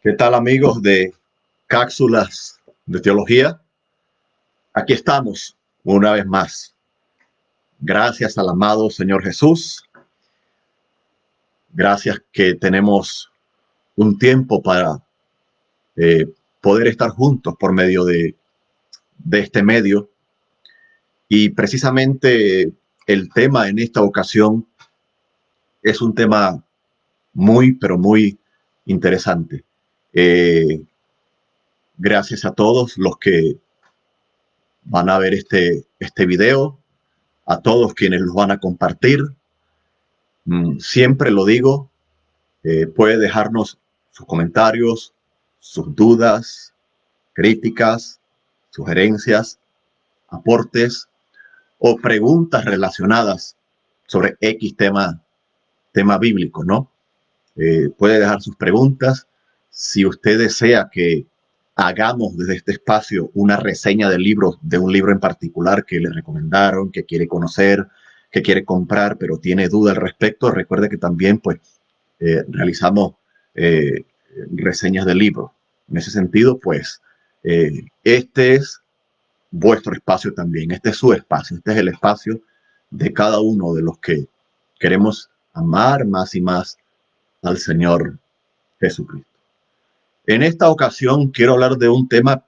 ¿Qué tal, amigos de Cápsulas de Teología? Aquí estamos una vez más. Gracias al amado Señor Jesús. Gracias que tenemos un tiempo para poder estar juntos por medio de este medio. Y precisamente el tema en esta ocasión es un tema pero muy interesante. Gracias a todos los que van a ver este video, a todos quienes los van a compartir. Siempre lo digo, puede dejarnos sus comentarios, sus dudas, críticas, sugerencias, aportes o preguntas relacionadas sobre X tema bíblico, ¿no? Puede dejar sus preguntas. Si usted desea que hagamos desde este espacio una reseña de un libro en particular que le recomendaron, que quiere conocer, que quiere comprar, pero tiene duda al respecto, recuerde que también realizamos reseñas de libros. En ese sentido, este es vuestro espacio también, este es su espacio, este es el espacio de cada uno de los que queremos amar más y más al Señor Jesucristo. En esta ocasión quiero hablar de un tema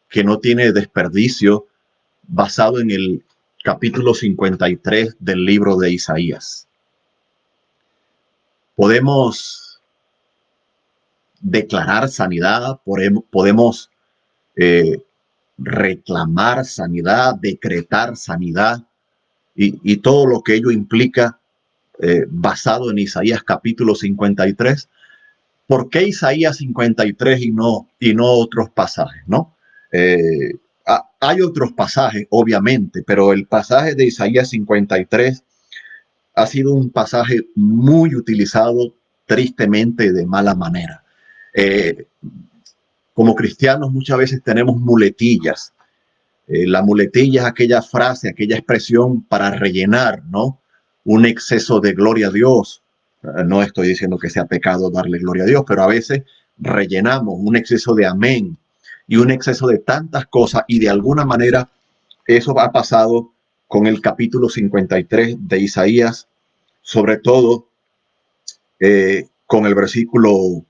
que no tiene desperdicio, basado en el capítulo 53 del libro de Isaías. Podemos declarar sanidad, podemos reclamar sanidad, decretar sanidad y todo lo que ello implica, basado en Isaías capítulo 53. ¿Por qué Isaías 53 y no otros pasajes, no? Hay otros pasajes, obviamente, pero el pasaje de Isaías 53 ha sido un pasaje muy utilizado, tristemente, de mala manera. Como cristianos muchas veces tenemos muletillas. La muletilla es aquella frase, aquella expresión para rellenar, ¿no?, un exceso de gloria a Dios. No estoy diciendo que sea pecado darle gloria a Dios, pero a veces rellenamos un exceso de amén y un exceso de tantas cosas, y de alguna manera eso ha pasado con el capítulo 53 de Isaías, sobre todo con el versículo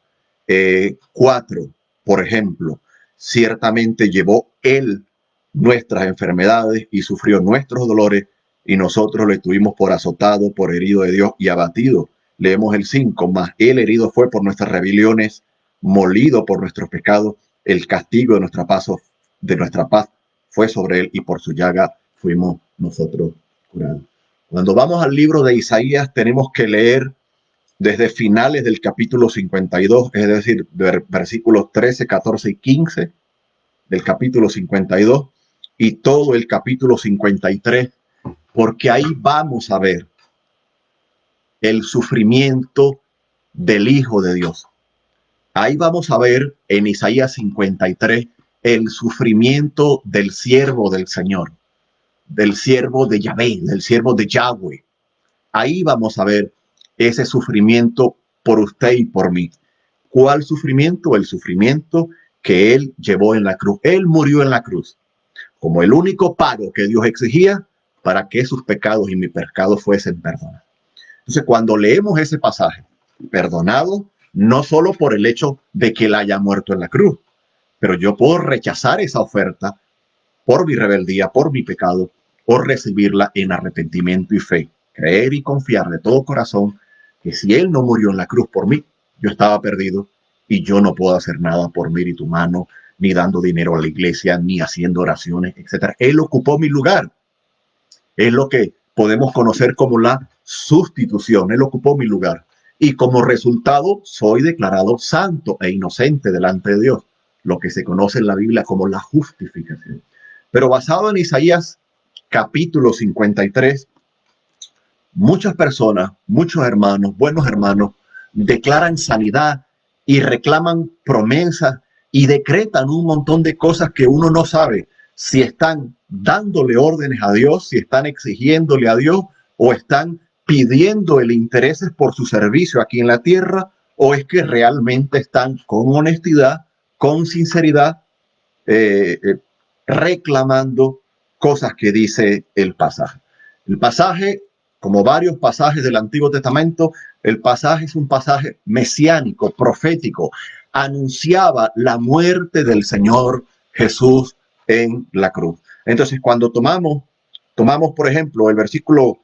4, por ejemplo. Ciertamente llevó él nuestras enfermedades y sufrió nuestros dolores, y nosotros le tuvimos por azotado, por herido de Dios y abatido. Leemos el 5, mas él herido fue por nuestras rebeliones, molido por nuestros pecados, el castigo de nuestra paz fue sobre él, y por su llaga fuimos nosotros curados. Cuando vamos al libro de Isaías, tenemos que leer desde finales del capítulo 52, es decir, versículos 13, 14 y 15 del capítulo 52, y todo el capítulo 53, porque ahí vamos a ver el sufrimiento del Hijo de Dios. Ahí vamos a ver en Isaías 53 el sufrimiento del siervo del Señor, del siervo de Yahvé, del siervo de Yahweh. Ahí vamos a ver ese sufrimiento por usted y por mí. ¿Cuál sufrimiento? El sufrimiento que él llevó en la cruz. Él murió en la cruz como el único pago que Dios exigía para que sus pecados y mis pecados fuesen perdonados. Entonces, cuando leemos ese pasaje, perdonado no solo por el hecho de que él haya muerto en la cruz, pero yo puedo rechazar esa oferta por mi rebeldía, por mi pecado, o recibirla en arrepentimiento y fe. Creer y confiar de todo corazón que si él no murió en la cruz por mí, yo estaba perdido y yo no puedo hacer nada por mérito humano, ni dando dinero a la iglesia, ni haciendo oraciones, etc. Él ocupó mi lugar. Es lo que podemos conocer como la sustitución. Él ocupó mi lugar. Y como resultado, soy declarado santo e inocente delante de Dios, lo que se conoce en la Biblia como la justificación. Pero basado en Isaías capítulo 53, muchas personas, muchos hermanos, buenos hermanos, declaran sanidad y reclaman promesas y decretan un montón de cosas que uno no sabe si están dándole órdenes a Dios, si están exigiéndole a Dios, o están pidiendo el interés por su servicio aquí en la tierra, o es que realmente están con honestidad, con sinceridad, reclamando cosas que dice el pasaje. El pasaje, como varios pasajes del Antiguo Testamento, el pasaje es un pasaje mesiánico, profético, anunciaba la muerte del Señor Jesús en la cruz. Entonces, cuando tomamos por ejemplo, el versículo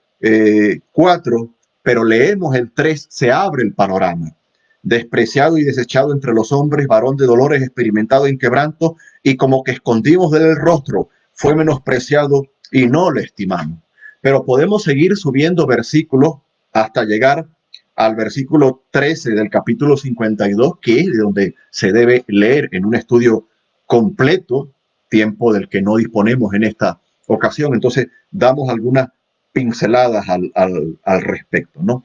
4, pero leemos el 3, se abre el panorama. Despreciado y desechado entre los hombres, varón de dolores, experimentado en quebranto, y como que escondimos de él el rostro, fue menospreciado y no le estimamos. Pero podemos seguir subiendo versículos hasta llegar al versículo 13 del capítulo 52, que es de donde se debe leer en un estudio completo, tiempo del que no disponemos en esta ocasión. Entonces, damos algunas pinceladas al respecto, ¿no?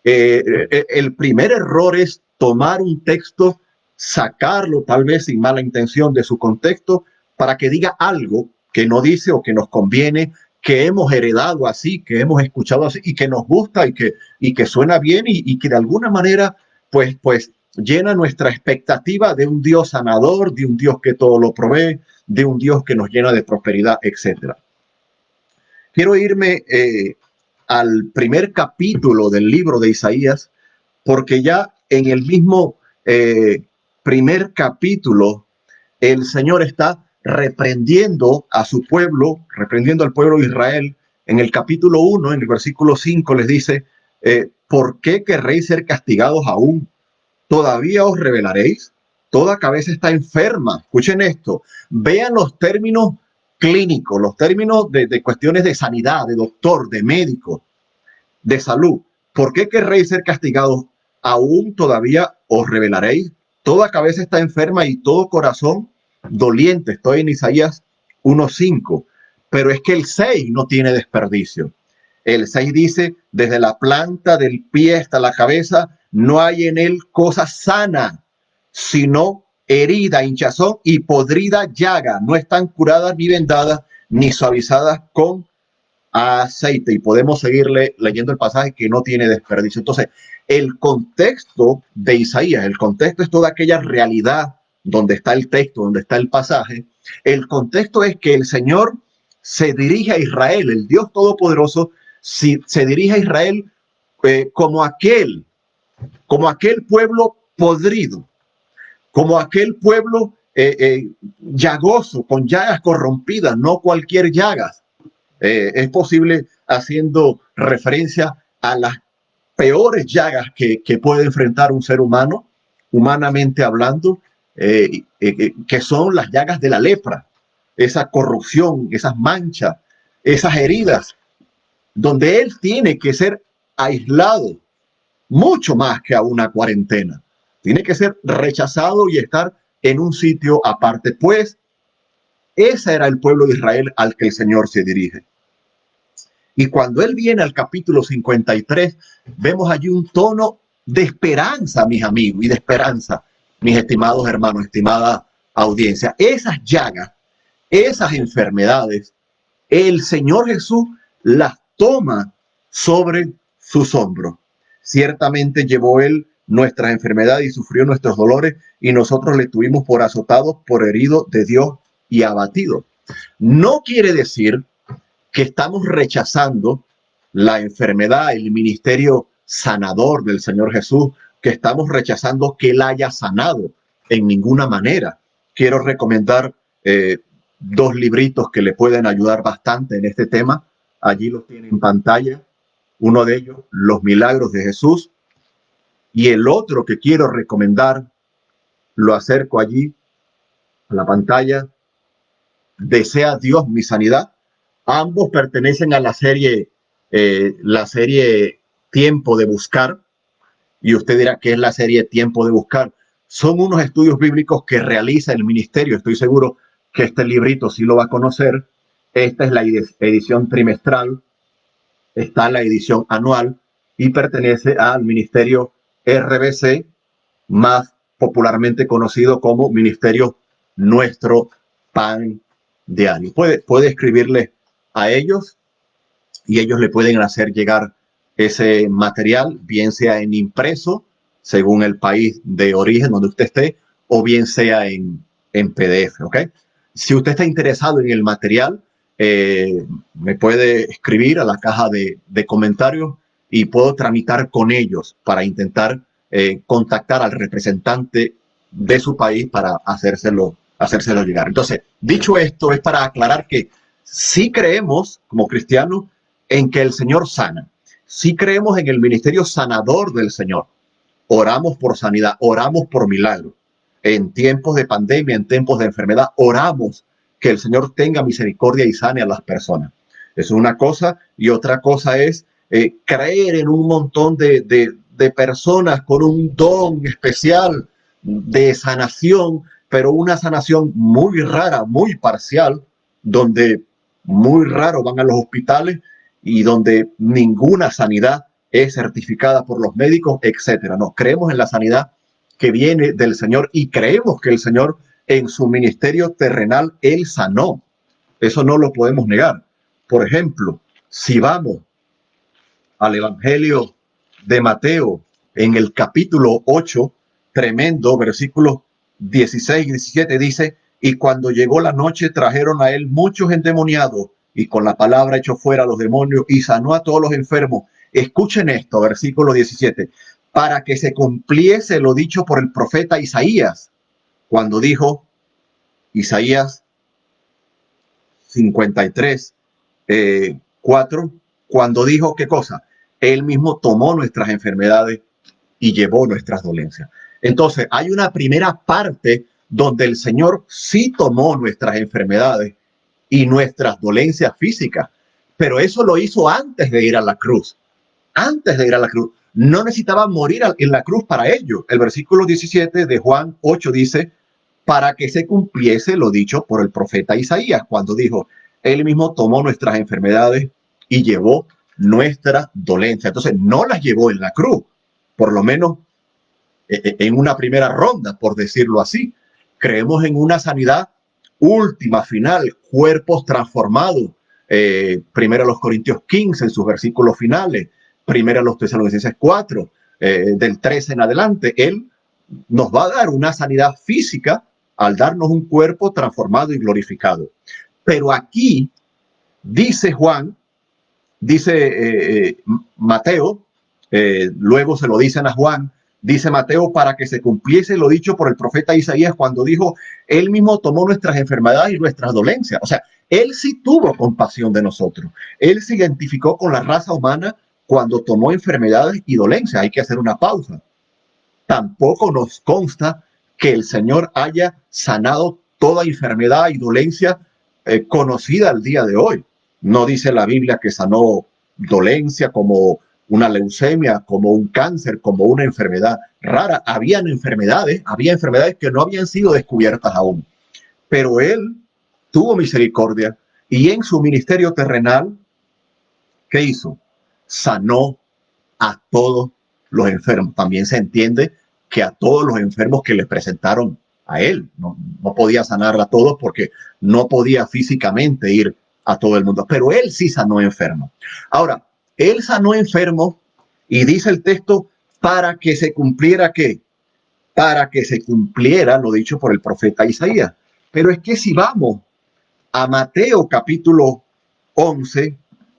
El primer error es tomar un texto, sacarlo tal vez sin mala intención de su contexto para que diga algo que no dice o que nos conviene, que hemos heredado así, que hemos escuchado así y que nos gusta y que suena bien y que de alguna manera pues llena nuestra expectativa de un Dios sanador, de un Dios que todo lo provee, de un Dios que nos llena de prosperidad, etcétera. Quiero irme al primer capítulo del libro de Isaías, porque ya en el mismo primer capítulo el Señor está reprendiendo a su pueblo, reprendiendo al pueblo de Israel. En el capítulo 1, en el versículo 5, les dice, ¿por qué querréis ser castigados aún? ¿Todavía os rebelaréis? Toda cabeza está enferma. Escuchen esto. Vean los términos clínicos, los términos de cuestiones de sanidad, de doctor, de médico, de salud. ¿Por qué querréis ser castigados? ¿Aún todavía os rebelaréis? Toda cabeza está enferma y todo corazón doliente. Estoy en Isaías 1:5. Pero es que el 6 no tiene desperdicio. El 6 dice, desde la planta del pie hasta la cabeza, no hay en él cosa sana, sino herida, hinchazón y podrida llaga. No están curadas ni vendadas, ni suavizadas con aceite. Y podemos seguirle leyendo el pasaje que no tiene desperdicio. Entonces, el contexto de Isaías, el contexto es toda aquella realidad donde está el texto, donde está el pasaje. El contexto es que el Señor se dirige a Israel, el Dios Todopoderoso se dirige a Israel como aquel pueblo podrido, como aquel pueblo llagoso, con llagas corrompidas, no cualquier llagas. Es posible haciendo referencia a las peores llagas que puede enfrentar un ser humano, humanamente hablando, que son las llagas de la lepra, esa corrupción, esas manchas, esas heridas, donde él tiene que ser aislado mucho más que a una cuarentena. Tiene que ser rechazado y estar en un sitio aparte, pues ese era el pueblo de Israel al que el Señor se dirige. Y cuando él viene al capítulo 53, vemos allí un tono de esperanza, mis amigos, y de esperanza, mis estimados hermanos, estimada audiencia. Esas llagas, esas enfermedades, el Señor Jesús las toma sobre sus hombros. Ciertamente llevó él nuestras enfermedades y sufrió nuestros dolores, y nosotros le tuvimos por azotados, por heridos de Dios y abatidos. No quiere decir que estamos rechazando la enfermedad, el ministerio sanador del Señor Jesús, que estamos rechazando que él haya sanado en ninguna manera. Quiero recomendar dos libritos que le pueden ayudar bastante en este tema. Allí los tiene en pantalla. Uno de ellos, Los Milagros de Jesús. Y el otro que quiero recomendar, lo acerco allí a la pantalla, Desea Dios mi sanidad. Ambos pertenecen a la serie Tiempo de Buscar. Y usted dirá, ¿qué es la serie Tiempo de Buscar? Son unos estudios bíblicos que realiza el ministerio. Estoy seguro que este librito sí lo va a conocer. Esta es la edición trimestral. Está la edición anual y pertenece al ministerio RBC, más popularmente conocido como Ministerio Nuestro Pan Diario. Puede escribirle a ellos y ellos le pueden hacer llegar ese material, bien sea en impreso, según el país de origen donde usted esté, o bien sea en PDF, ¿ok? Si usted está interesado en el material, me puede escribir a la caja de comentarios y puedo tramitar con ellos para intentar contactar al representante de su país para hacérselo llegar. Entonces, dicho esto, es para aclarar que sí creemos como cristianos en que el Señor sana. Sí creemos en el ministerio sanador del Señor. Oramos por sanidad, oramos por milagros. En tiempos de pandemia, en tiempos de enfermedad, oramos que el Señor tenga misericordia y sane a las personas. Eso es una cosa. Y otra cosa es creer en un montón de personas con un don especial de sanación, pero una sanación muy rara, muy parcial, donde muy raro van a los hospitales y donde ninguna sanidad es certificada por los médicos, etcétera. No, creemos en la sanidad que viene del Señor y creemos que el Señor en su ministerio terrenal, Él sanó. Eso no lo podemos negar. Por ejemplo, si vamos al Evangelio de Mateo, en el capítulo 8, tremendo, versículos 16 y 17, dice, y cuando llegó la noche trajeron a él muchos endemoniados y con la palabra echó fuera a los demonios y sanó a todos los enfermos. Escuchen esto, versículo 17, para que se cumpliese lo dicho por el profeta Isaías, cuando dijo, Isaías 53, 4, cuando dijo, ¿qué cosa? Él mismo tomó nuestras enfermedades y llevó nuestras dolencias. Entonces, hay una primera parte donde el Señor sí tomó nuestras enfermedades y nuestras dolencias físicas, pero eso lo hizo antes de ir a la cruz. Antes de ir a la cruz. No necesitaba morir en la cruz para ello. El versículo 17 de Juan 8 dice, para que se cumpliese lo dicho por el profeta Isaías, cuando dijo, él mismo tomó nuestras enfermedades y llevó nuestras dolencias. Entonces, no las llevó en la cruz, por lo menos en una primera ronda, por decirlo así. Creemos en una sanidad última, final, cuerpos transformados. Primero a los Corintios 15, en sus versículos finales, primero a los Tesalonicenses 4, del 13 en adelante. Él nos va a dar una sanidad física al darnos un cuerpo transformado y glorificado. Pero aquí dice Juan, dice Mateo, luego se lo dicen a Juan, dice Mateo, para que se cumpliese lo dicho por el profeta Isaías cuando dijo, él mismo tomó nuestras enfermedades y nuestras dolencias. O sea, él sí tuvo compasión de nosotros. Él se identificó con la raza humana cuando tomó enfermedades y dolencias. Hay que hacer una pausa. Tampoco nos consta que el Señor haya sanado toda enfermedad y dolencia conocida al día de hoy. No dice la Biblia que sanó dolencia como una leucemia, como un cáncer, como una enfermedad rara. Había enfermedades que no habían sido descubiertas aún. Pero Él tuvo misericordia y en su ministerio terrenal, ¿qué hizo? Sanó a todos los enfermos. También se entiende que a todos los enfermos que les presentaron a él. No podía sanar a todos porque no podía físicamente ir a todo el mundo. Pero él sí sanó enfermos. Ahora, él sanó enfermos y dice el texto para que se cumpliera ¿qué? Para que se cumpliera lo dicho por el profeta Isaías. Pero es que si vamos a Mateo capítulo 11,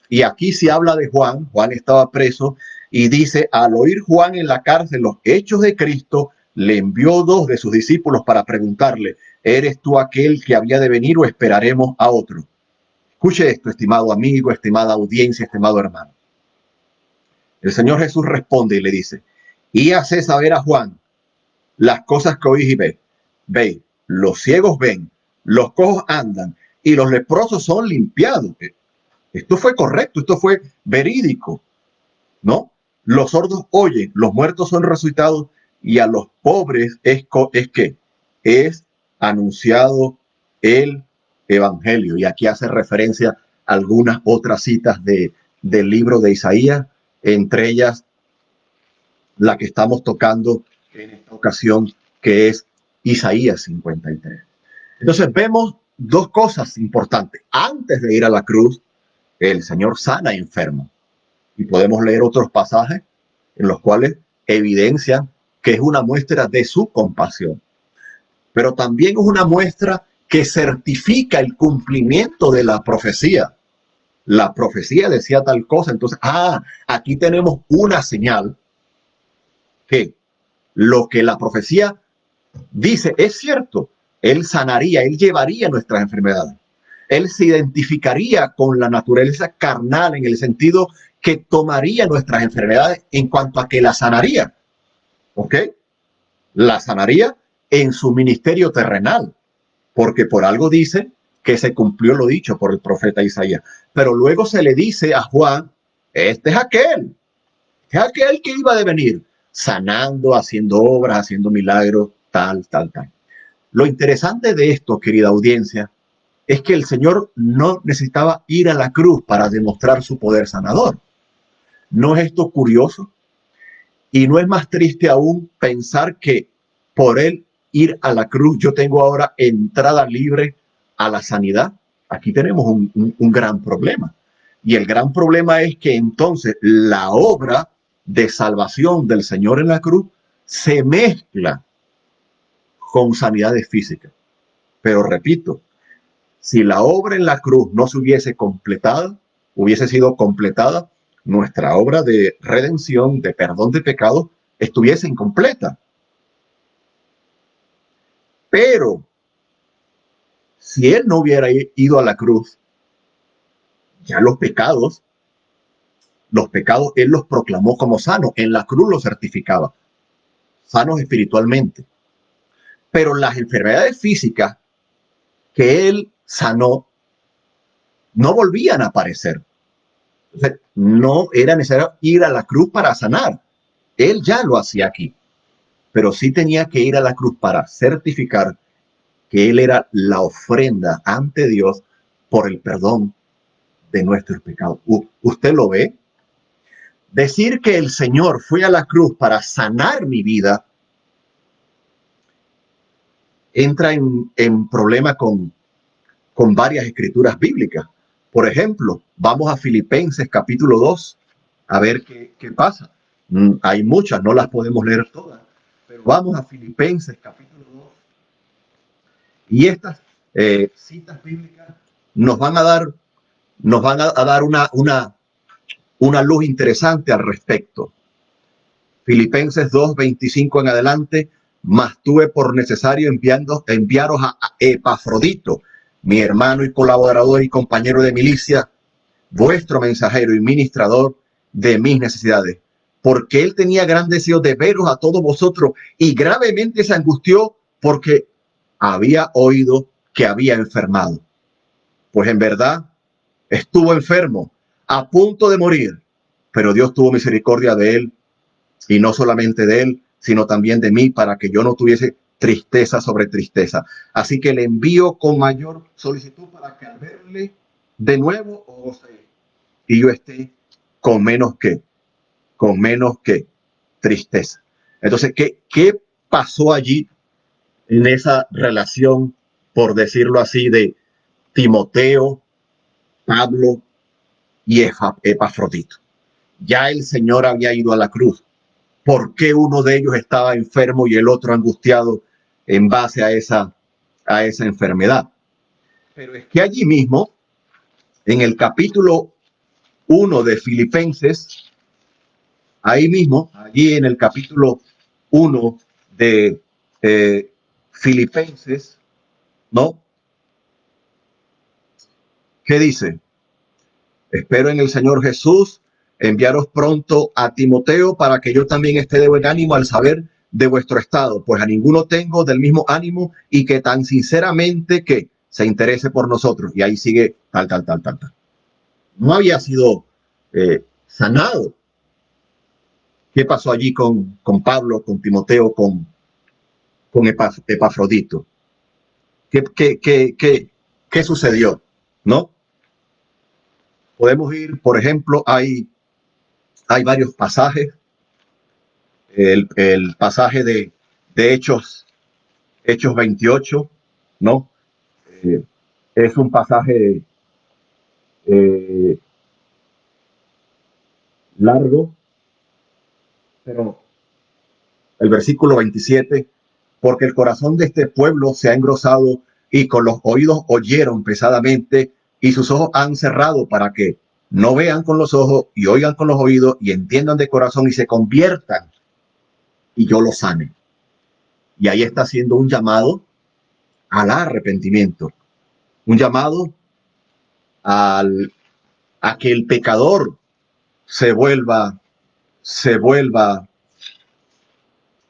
y aquí se habla de Juan, Juan estaba preso, y dice, al oír Juan en la cárcel los hechos de Cristo, le envió dos de sus discípulos para preguntarle, ¿eres tú aquel que había de venir o esperaremos a otro? Escuche esto, estimado amigo, estimada audiencia, estimado hermano. El Señor Jesús responde y le dice, y hace saber a Juan las cosas que oís y veis, los ciegos ven, los cojos andan, y los leprosos son limpiados. Esto fue correcto, esto fue verídico, ¿no? Los sordos oyen, los muertos son resucitados y a los pobres es que es anunciado el evangelio. Y aquí hace referencia a algunas otras citas del libro de Isaías, entre ellas la que estamos tocando en esta ocasión, que es Isaías 53. Entonces vemos dos cosas importantes. Antes de ir a la cruz, el Señor sana enfermos. Y podemos leer otros pasajes en los cuales evidencian que es una muestra de su compasión, pero también es una muestra que certifica el cumplimiento de la profecía. La profecía decía tal cosa, entonces, aquí tenemos una señal que lo que la profecía dice es cierto. Él sanaría, él llevaría nuestras enfermedades. Él se identificaría con la naturaleza carnal en el sentido que tomaría nuestras enfermedades en cuanto a que la sanaría. ¿Ok? La sanaría en su ministerio terrenal, porque por algo dice que se cumplió lo dicho por el profeta Isaías. Pero luego se le dice a Juan, este es aquel que iba a venir, sanando, haciendo obras, haciendo milagros, tal, tal, tal. Lo interesante de esto, querida audiencia, es que el Señor no necesitaba ir a la cruz para demostrar su poder sanador. ¿No es esto curioso? Y no es más triste aún pensar que por él ir a la cruz yo tengo ahora entrada libre a la sanidad. Aquí tenemos un gran problema. Y el gran problema es que entonces la obra de salvación del Señor en la cruz se mezcla con sanidades físicas. Pero repito, si la obra en la cruz no se hubiese sido completada, nuestra obra de redención, de perdón de pecados, estuviese incompleta. Pero si él no hubiera ido a la cruz, ya los pecados él los proclamó como sanos, en la cruz los certificaba, sanos espiritualmente. Pero las enfermedades físicas que él sanó no volvían a aparecer. Entonces, no era necesario ir a la cruz para sanar. Él ya lo hacía aquí, pero sí tenía que ir a la cruz para certificar que él era la ofrenda ante Dios por el perdón de nuestros pecados. ¿Usted lo ve? Decir que el Señor fue a la cruz para sanar mi vida entra en problema con varias escrituras bíblicas. Por ejemplo, vamos a Filipenses capítulo 2 a ver qué pasa. Hay muchas, no las podemos leer todas, pero vamos a Filipenses capítulo 2 y estas citas bíblicas nos van a dar, una luz interesante al respecto. Filipenses 2, 25 en adelante, mas tuve por necesario enviaros a Epafrodito, mi hermano y colaborador y compañero de milicia, vuestro mensajero y ministrador de mis necesidades, porque él tenía gran deseo de veros a todos vosotros y gravemente se angustió porque había oído que había enfermado. Pues en verdad estuvo enfermo, a punto de morir, pero Dios tuvo misericordia de él, y no solamente de él, sino también de mí, para que yo no tuviese tristeza sobre tristeza. Así que le envío con mayor solicitud para que al verle de nuevo goce y yo esté con menos que tristeza. Entonces, ¿qué pasó allí en esa relación, por decirlo así, de Timoteo, Pablo y Epafrodito? Ya el Señor había ido a la cruz. ¿Por qué uno de ellos estaba enfermo y el otro angustiado en base a esa enfermedad? Pero es que allí mismo, en el capítulo 1 de Filipenses, ahí mismo, allí en el capítulo 1 de Filipenses, ¿no? ¿Qué dice? Espero en el Señor Jesús enviaros pronto a Timoteo para que yo también esté de buen ánimo al saber de vuestro estado, pues a ninguno tengo del mismo ánimo y que tan sinceramente que se interese por nosotros. Y ahí sigue tal, tal, tal, tal, tal. No había sido sanado. ¿Qué pasó allí con Pablo, con Timoteo, con Epafrodito? ¿Qué sucedió? ¿No? Podemos ir, por ejemplo, hay varios pasajes. El pasaje de Hechos 28, ¿no? Eh, es un pasaje eh, largo, pero el versículo 27, porque el corazón de este pueblo se ha engrosado y con los oídos oyeron pesadamente y sus ojos han cerrado para que no vean con los ojos y oigan con los oídos y entiendan de corazón y se conviertan y yo los sane. Y ahí está haciendo un llamado al arrepentimiento, un llamado a que el pecador se vuelva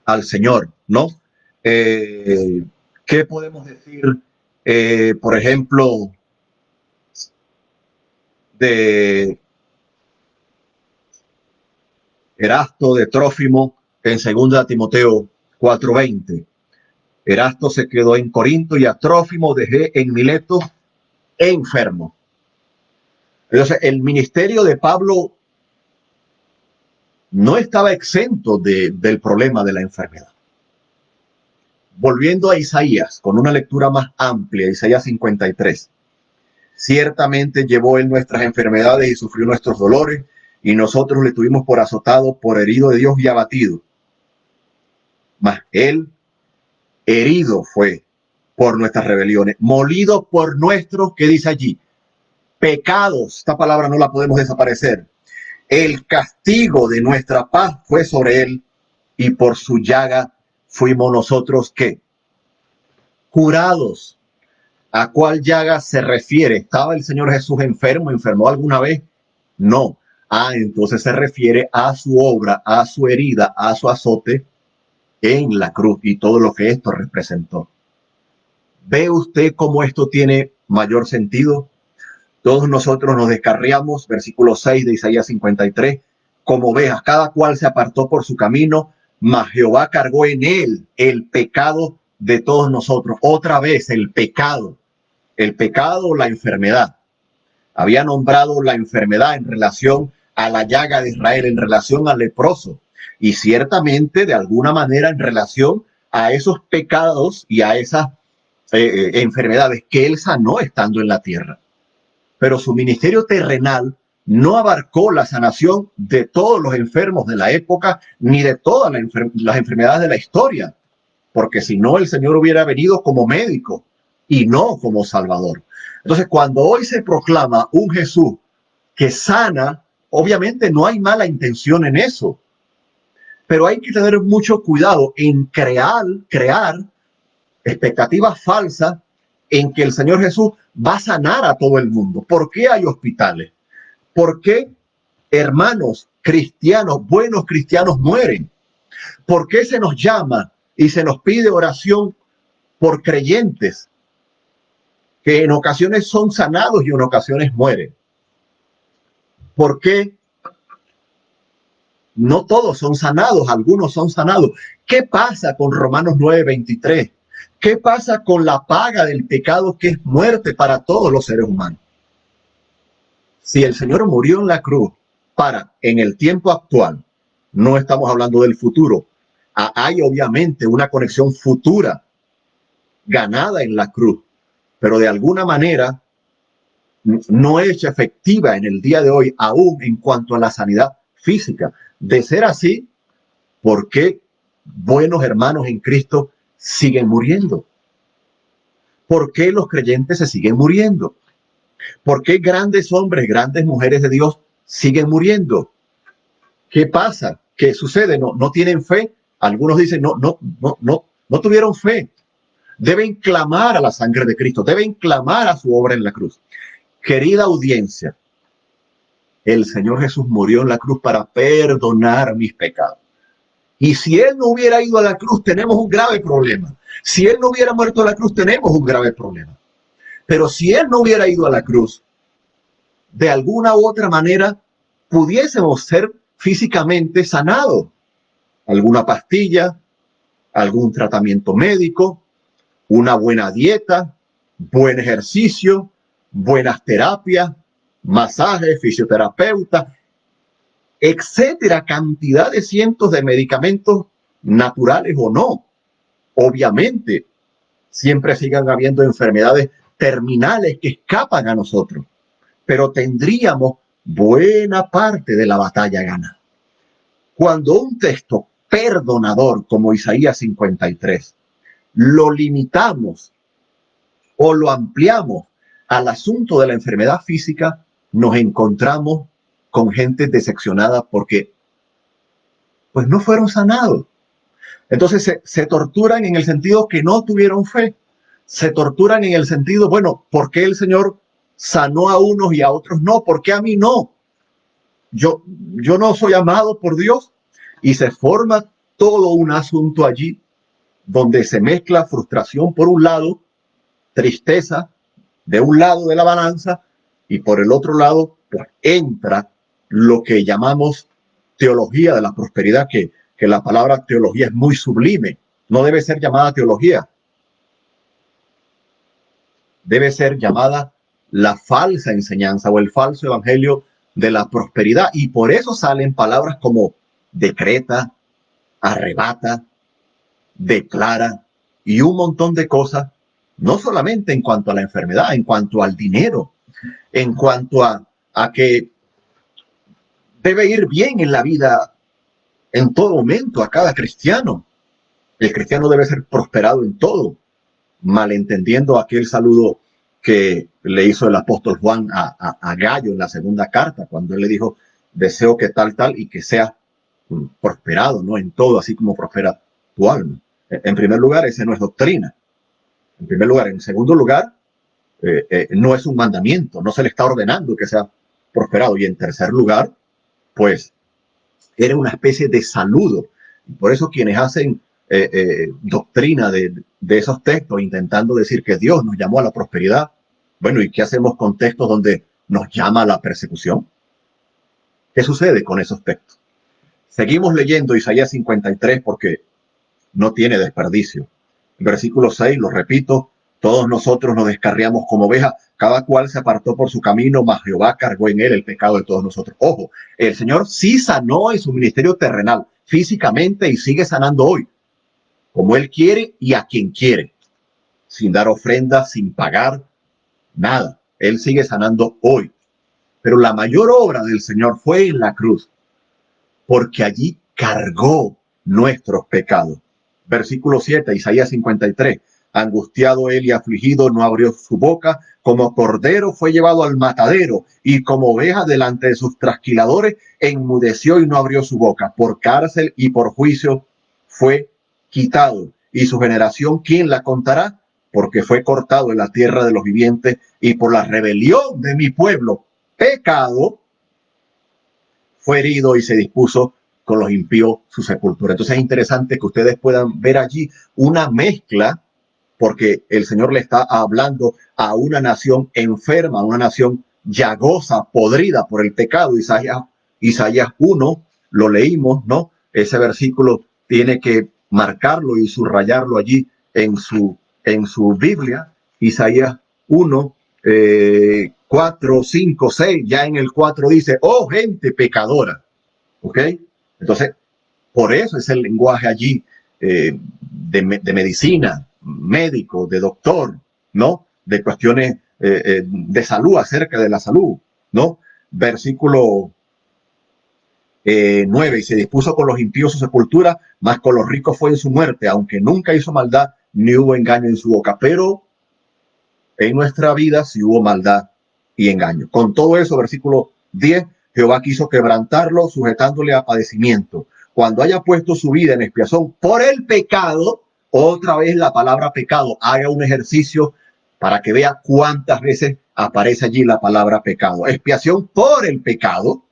al Señor, ¿no? ¿Qué podemos decir, por ejemplo, de Erasto, de Trófimo, en 2 Timoteo 4:20? Erasto se quedó en Corinto y a Trófimo dejé en Mileto enfermo. Entonces, el ministerio de Pablo no estaba exento del problema de la enfermedad. Volviendo a Isaías, con una lectura más amplia, Isaías 53. Ciertamente llevó él nuestras enfermedades y sufrió nuestros dolores, y nosotros le tuvimos por azotado, por herido de Dios y abatido. Mas él herido fue por nuestras rebeliones, molido por nuestros, ¿qué dice allí? Pecados. Esta palabra no la podemos desaparecer. El castigo de nuestra paz fue sobre él, y por su llaga fuimos nosotros, ¿qué? Curados. ¿A cuál llaga se refiere? ¿Estaba el Señor Jesús enfermo? ¿Enfermó alguna vez? No. Entonces se refiere a su obra, a su herida, a su azote en la cruz y todo lo que esto representó. ¿Ve usted cómo esto tiene mayor sentido? Todos nosotros nos descarriamos, versículo 6 de Isaías 53, como ovejas, cada cual se apartó por su camino, mas Jehová cargó en él el pecado de todos nosotros. Otra vez el pecado, la enfermedad. Había nombrado la enfermedad en relación a la llaga de Israel, en relación al leproso, y ciertamente de alguna manera en relación a esos pecados y a esas enfermedades que él sanó estando en la tierra. Pero su ministerio terrenal no abarcó la sanación de todos los enfermos de la época ni de todas las enfermedades de la historia, porque si no el Señor hubiera venido como médico y no como Salvador. Entonces, cuando hoy se proclama un Jesús que sana, obviamente no hay mala intención en eso, pero hay que tener mucho cuidado en crear expectativas falsas en que el Señor Jesús va a sanar a todo el mundo. ¿Por qué hay hospitales? ¿Por qué hermanos cristianos, buenos cristianos, mueren? ¿Por qué se nos llama y se nos pide oración por creyentes que en ocasiones son sanados y en ocasiones mueren? ¿Por qué no todos son sanados? Algunos son sanados. ¿Qué pasa con Romanos 9:23? ¿Qué pasa con la paga del pecado, que es muerte para todos los seres humanos? Si el Señor murió en la cruz en el tiempo actual, no estamos hablando del futuro, hay obviamente una conexión futura ganada en la cruz, pero de alguna manera no es efectiva en el día de hoy, aún en cuanto a la sanidad física. De ser así, ¿por qué buenos hermanos en Cristo siguen muriendo? ¿Por qué los creyentes se siguen muriendo? ¿Por qué grandes hombres, grandes mujeres de Dios siguen muriendo? ¿Qué pasa? ¿Qué sucede? No tienen fe. Algunos dicen no tuvieron fe. Deben clamar a la sangre de Cristo, deben clamar a su obra en la cruz. Querida audiencia, el Señor Jesús murió en la cruz para perdonar mis pecados. Y si Él no hubiera ido a la cruz, tenemos un grave problema. Si Él no hubiera muerto a la cruz, tenemos un grave problema. Pero si Él no hubiera ido a la cruz, de alguna u otra manera, pudiésemos ser físicamente sanados. Alguna pastilla, algún tratamiento médico, una buena dieta, buen ejercicio, buenas terapias, masajes, fisioterapeuta, etcétera, cantidad de cientos de medicamentos naturales o no. Obviamente, siempre sigan habiendo enfermedades terminales que escapan a nosotros, pero tendríamos buena parte de la batalla ganada. Cuando un texto perdonador, como Isaías 53, lo limitamos o lo ampliamos al asunto de la enfermedad física, nos encontramos con gente decepcionada porque pues no fueron sanados. Entonces se torturan en el sentido que no tuvieron fe. Se torturan en el sentido, bueno, ¿por qué el Señor sanó a unos y a otros no? ¿Por qué a mí no? Yo no soy amado por Dios. Y se forma todo un asunto allí donde se mezcla frustración por un lado, tristeza de un lado de la balanza, y por el otro lado pues, entra lo que llamamos teología de la prosperidad, que la palabra teología es muy sublime. No debe ser llamada teología, debe ser llamada la falsa enseñanza o el falso evangelio de la prosperidad. Y por eso salen palabras como decreta, arrebata, declara y un montón de cosas, no solamente en cuanto a la enfermedad, en cuanto al dinero, en cuanto a que debe ir bien en la vida en todo momento a cada cristiano. El cristiano debe ser prosperado en todo, malentendiendo aquel saludo que le hizo el apóstol Juan a Gallo en la segunda carta, cuando él le dijo, deseo que tal, y que sea prosperado, ¿no? En todo, así como prospera tu alma. En primer lugar, esa no es doctrina. En primer lugar. En segundo lugar, no es un mandamiento, no se le está ordenando que sea prosperado. Y en tercer lugar, pues, era una especie de saludo. Por eso quienes hacen doctrina de esos textos, intentando decir que Dios nos llamó a la prosperidad, bueno, ¿y qué hacemos con textos donde nos llama a la persecución? ¿Qué sucede con esos textos? Seguimos leyendo Isaías 53 porque no tiene desperdicio. Versículo 6, lo repito, todos nosotros nos descarriamos como ovejas, cada cual se apartó por su camino, mas Jehová cargó en él el pecado de todos nosotros. Ojo, el Señor sí sanó en su ministerio terrenal, físicamente, y sigue sanando hoy, como Él quiere y a quien quiere, sin dar ofrendas, sin pagar, nada. Él sigue sanando hoy. Pero la mayor obra del Señor fue en la cruz, porque allí cargó nuestros pecados. Versículo 7, Isaías 53. Angustiado él y afligido, no abrió su boca, como cordero fue llevado al matadero, y como oveja delante de sus trasquiladores, enmudeció y no abrió su boca. Por cárcel y por juicio fue quitado. Y su generación, ¿quién la contará? Porque fue cortado en la tierra de los vivientes, y por la rebelión de mi pueblo, pecado, fue herido y se dispuso con los impíos su sepultura. Entonces es interesante que ustedes puedan ver allí una mezcla, porque el Señor le está hablando a una nación enferma, a una nación llagosa, podrida por el pecado. Isaías 1, lo leímos, ¿no? Ese versículo tiene que marcarlo y subrayarlo allí en su Biblia. Isaías 1, 4, 5, 6, ya en el 4 dice, oh gente pecadora, ¿ok? Entonces, por eso es el lenguaje allí de medicina, médico, de doctor, ¿no? De cuestiones de salud, acerca de la salud, ¿no? Versículo 9, y se dispuso con los impíos su sepultura, mas con los ricos fue en su muerte, aunque nunca hizo maldad, ni hubo engaño en su boca. Pero en nuestra vida sí hubo maldad y engaño. Con todo eso, versículo 10, Jehová quiso quebrantarlo, sujetándole a padecimiento. Cuando haya puesto su vida en expiación por el pecado, otra vez la palabra pecado, haga un ejercicio para que vea cuántas veces aparece allí la palabra pecado. Expiación por el pecado,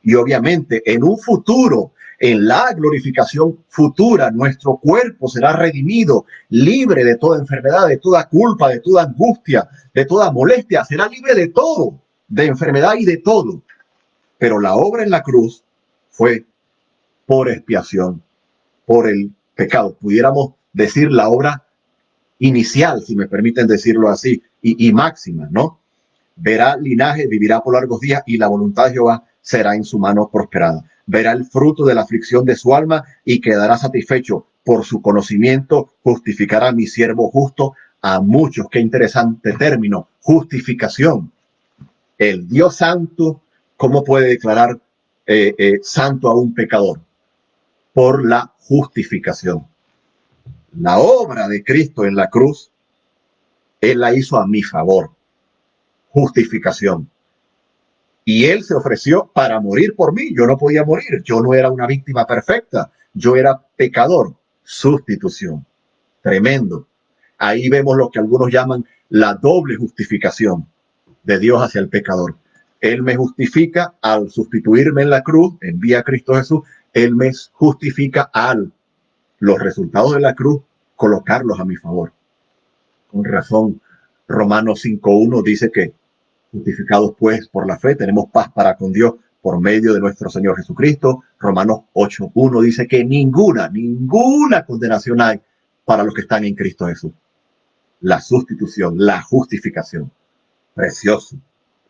y obviamente en un futuro, en la glorificación futura, nuestro cuerpo será redimido, libre de toda enfermedad, de toda culpa, de toda angustia, de toda molestia, será libre de todo, de enfermedad y de todo. Pero la obra en la cruz fue por expiación, por el pecado. Pudiéramos decir la obra inicial, si me permiten decirlo así, y máxima, ¿no? Verá linaje, vivirá por largos días, y la voluntad de Jehová será en su mano prosperada. Verá el fruto de la aflicción de su alma y quedará satisfecho. Por su conocimiento justificará a mi siervo justo a muchos. Qué interesante término, justificación. El Dios santo, ¿cómo puede declarar santo a un pecador? por la justificación. La obra de Cristo en la cruz, Él la hizo a mi favor. Justificación. Y Él se ofreció para morir por mí. Yo no podía morir. Yo no era una víctima perfecta. Yo era pecador. Sustitución. Tremendo. Ahí vemos lo que algunos llaman la doble justificación de Dios hacia el pecador. Él me justifica al sustituirme en la cruz, envía a Cristo Jesús. Él me justifica al los resultados de la cruz, colocarlos a mi favor. Con razón, Romanos 5.1 dice que justificados pues por la fe, tenemos paz para con Dios por medio de nuestro Señor Jesucristo. Romanos 8.1 dice que ninguna condenación hay para los que están en Cristo Jesús. La sustitución, la justificación. Precioso,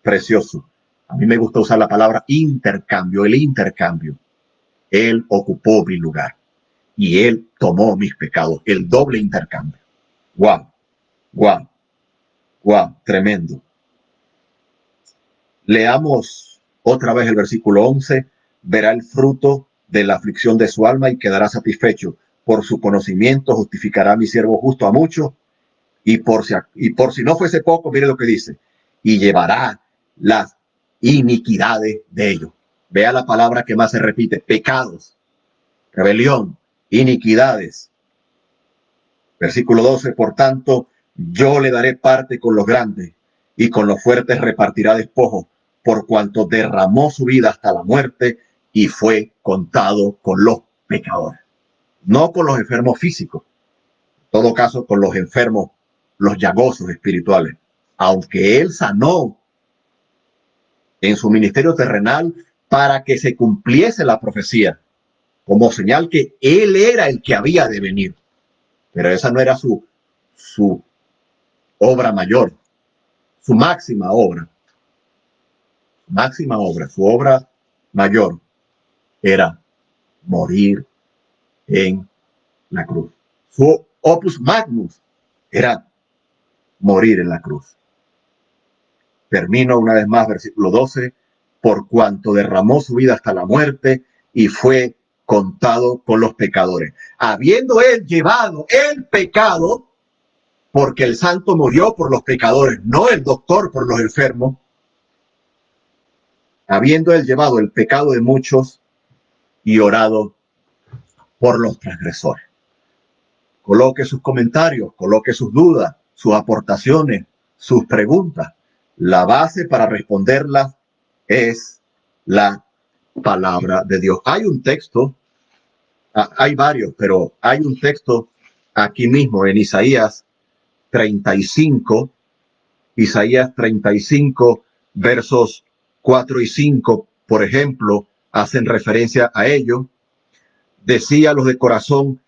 precioso. A mí me gusta usar la palabra intercambio, el intercambio. Él ocupó mi lugar y Él tomó mis pecados, el doble intercambio. ¡Wow! ¡Wow! ¡Wow! Tremendo. Leamos otra vez el versículo 11. Verá el fruto de la aflicción de su alma y quedará satisfecho. Por su conocimiento justificará a mi siervo justo a muchos. Y por si no fuese poco, mire lo que dice. Y llevará las iniquidades de ellos. Vea la palabra que más se repite. Pecados, rebelión, iniquidades. Versículo 12. Por tanto, yo le daré parte con los grandes y con los fuertes repartirá despojos, por cuanto derramó su vida hasta la muerte y fue contado con los pecadores. No con los enfermos físicos, en todo caso con los enfermos, los llagosos espirituales. Aunque Él sanó en su ministerio terrenal para que se cumpliese la profecía, como señal que Él era el que había de venir. Pero esa no era su obra mayor, su máxima obra. Su obra mayor era morir en la cruz. Su opus magnus era morir en la cruz. Termino una vez más, versículo 12. Por cuanto derramó su vida hasta la muerte y fue contado con los pecadores. Habiendo Él llevado el pecado, porque el santo murió por los pecadores, no el doctor por los enfermos. Habiendo Él llevado el pecado de muchos y orado por los transgresores. Coloque sus comentarios, coloque sus dudas, sus aportaciones, sus preguntas. La base para responderlas es la palabra de Dios. Hay un texto, hay varios, pero hay un texto aquí mismo en Isaías 35, versos 4 y 5, por ejemplo, hacen referencia a ello. Decía los de corazón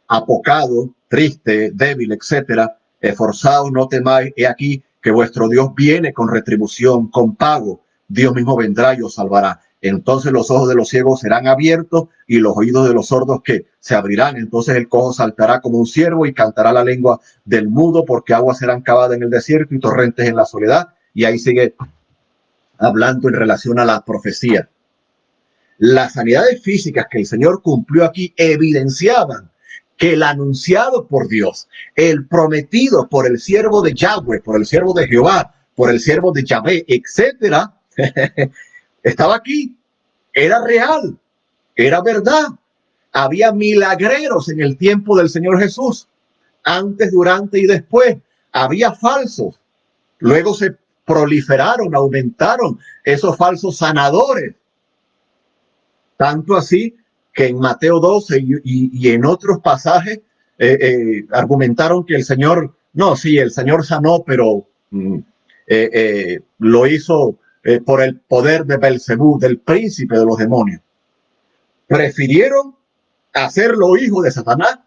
apocado, triste, débil, etcétera, esforzados, no temáis, he aquí que vuestro Dios viene con retribución, con pago. Dios mismo vendrá y os salvará. Entonces los ojos de los ciegos serán abiertos y los oídos de los sordos que se abrirán. Entonces el cojo saltará como un ciervo y cantará la lengua del mudo, porque aguas serán cavadas en el desierto y torrentes en la soledad. Y ahí sigue hablando en relación a la profecía. Las sanidades físicas que el Señor cumplió aquí evidenciaban que el anunciado por Dios, el prometido por el siervo de Yahweh, por el siervo de Jehová, por el siervo de Yahvé, etcétera, estaba aquí, era real, era verdad. Había milagreros en el tiempo del Señor Jesús, antes, durante y después. Había falsos, luego se proliferaron, aumentaron esos falsos sanadores. Tanto así que en Mateo 12 y en otros pasajes argumentaron que el Señor, no, sí, el Señor sanó, pero lo hizo por el poder de Belcebú, del príncipe de los demonios. Prefirieron hacerlo hijo de Satanás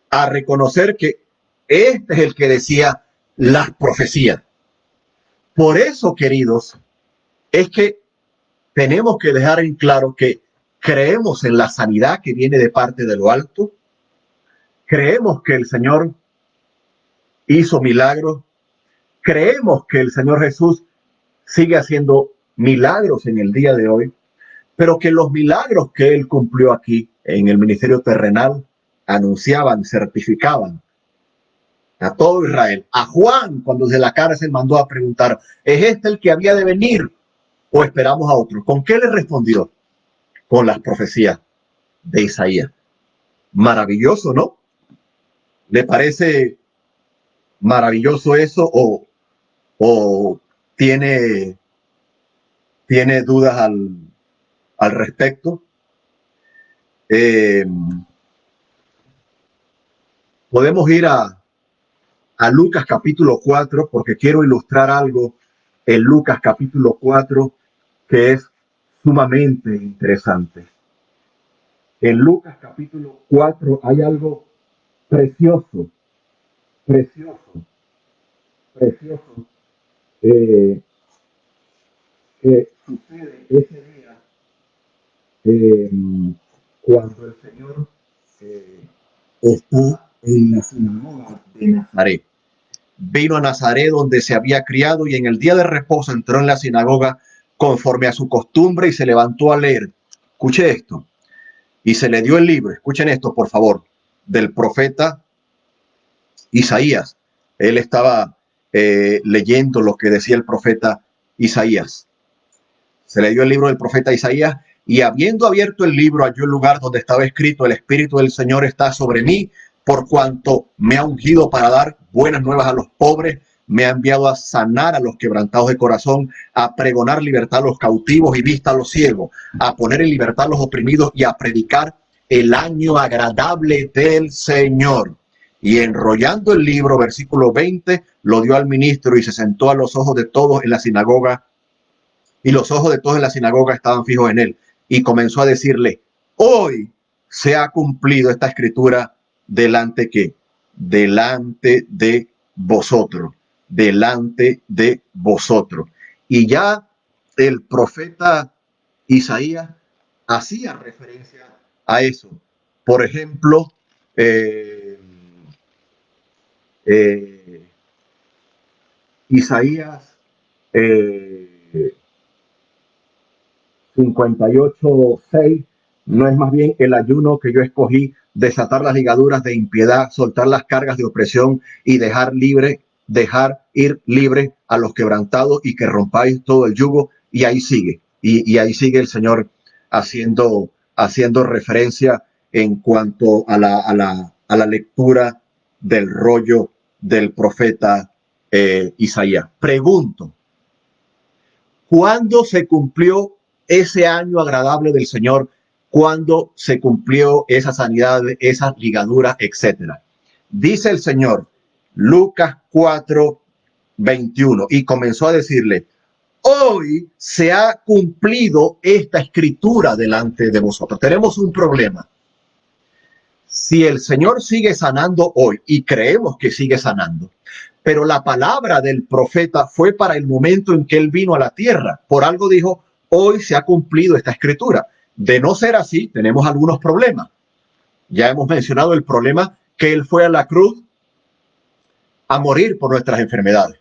a reconocer que este es el que decía las profecías. Por eso, queridos, es que tenemos que dejar en claro que creemos en la sanidad que viene de parte de lo alto. Creemos que el Señor hizo milagros. Creemos que el Señor Jesús sigue haciendo milagros en el día de hoy, pero que los milagros que Él cumplió aquí en el ministerio terrenal, anunciaban, certificaban a todo Israel. A Juan, cuando desde la cárcel mandó a preguntar, ¿es este el que había de venir o esperamos a otro? ¿Con qué le respondió? Con las profecías de Isaías. Maravilloso, ¿no? ¿Le parece maravilloso eso o tiene dudas al respecto? Podemos ir a Lucas capítulo 4 porque quiero ilustrar algo en Lucas capítulo 4 que es sumamente interesante. En Lucas capítulo 4 hay algo precioso, precioso, precioso que sucede ese día cuando el Señor está en la sinagoga de Nazaret. Vino a Nazaret donde se había criado y en el día de reposo entró en la sinagoga conforme a su costumbre y se levantó a leer. Escuche esto. Y se le dio el libro, escuchen esto por favor, del profeta Isaías. Él estaba leyendo lo que decía el profeta Isaías. Se le dio el libro del profeta Isaías y habiendo abierto el libro halló el lugar donde estaba escrito: el Espíritu del Señor está sobre mí, por cuanto me ha ungido para dar buenas nuevas a los pobres, me ha enviado a sanar a los quebrantados de corazón, a pregonar libertad a los cautivos y vista a los ciegos, a poner en libertad a los oprimidos y a predicar el año agradable del Señor. Y enrollando el libro, versículo 20, lo dio al ministro y se sentó a los ojos de todos en la sinagoga. Y los ojos de todos en la sinagoga estaban fijos en él. Y comenzó a decirle: hoy se ha cumplido esta escritura delante de vosotros, delante de vosotros. Y ya el profeta Isaías hacía referencia a eso. Por ejemplo, Isaías 58:6, no es más bien el ayuno que yo escogí, desatar las ligaduras de impiedad, soltar las cargas de opresión y dejar ir libre a los quebrantados y que rompáis todo el yugo. Y ahí sigue, y ahí sigue el Señor haciendo referencia en cuanto a la lectura del rollo del profeta Isaías. Pregunto, ¿cuándo se cumplió ese año agradable del Señor? ¿Cuándo se cumplió esa sanidad, esas ligaduras, etcétera? Dice el Señor, Lucas 4:21, y comenzó a decirle: hoy se ha cumplido esta escritura delante de vosotros. Tenemos un problema. Si el Señor sigue sanando hoy, y creemos que sigue sanando, pero la palabra del profeta fue para el momento en que él vino a la tierra. Por algo dijo: hoy se ha cumplido esta escritura. De no ser así, tenemos algunos problemas. Ya hemos mencionado el problema que él fue a la cruz a morir por nuestras enfermedades.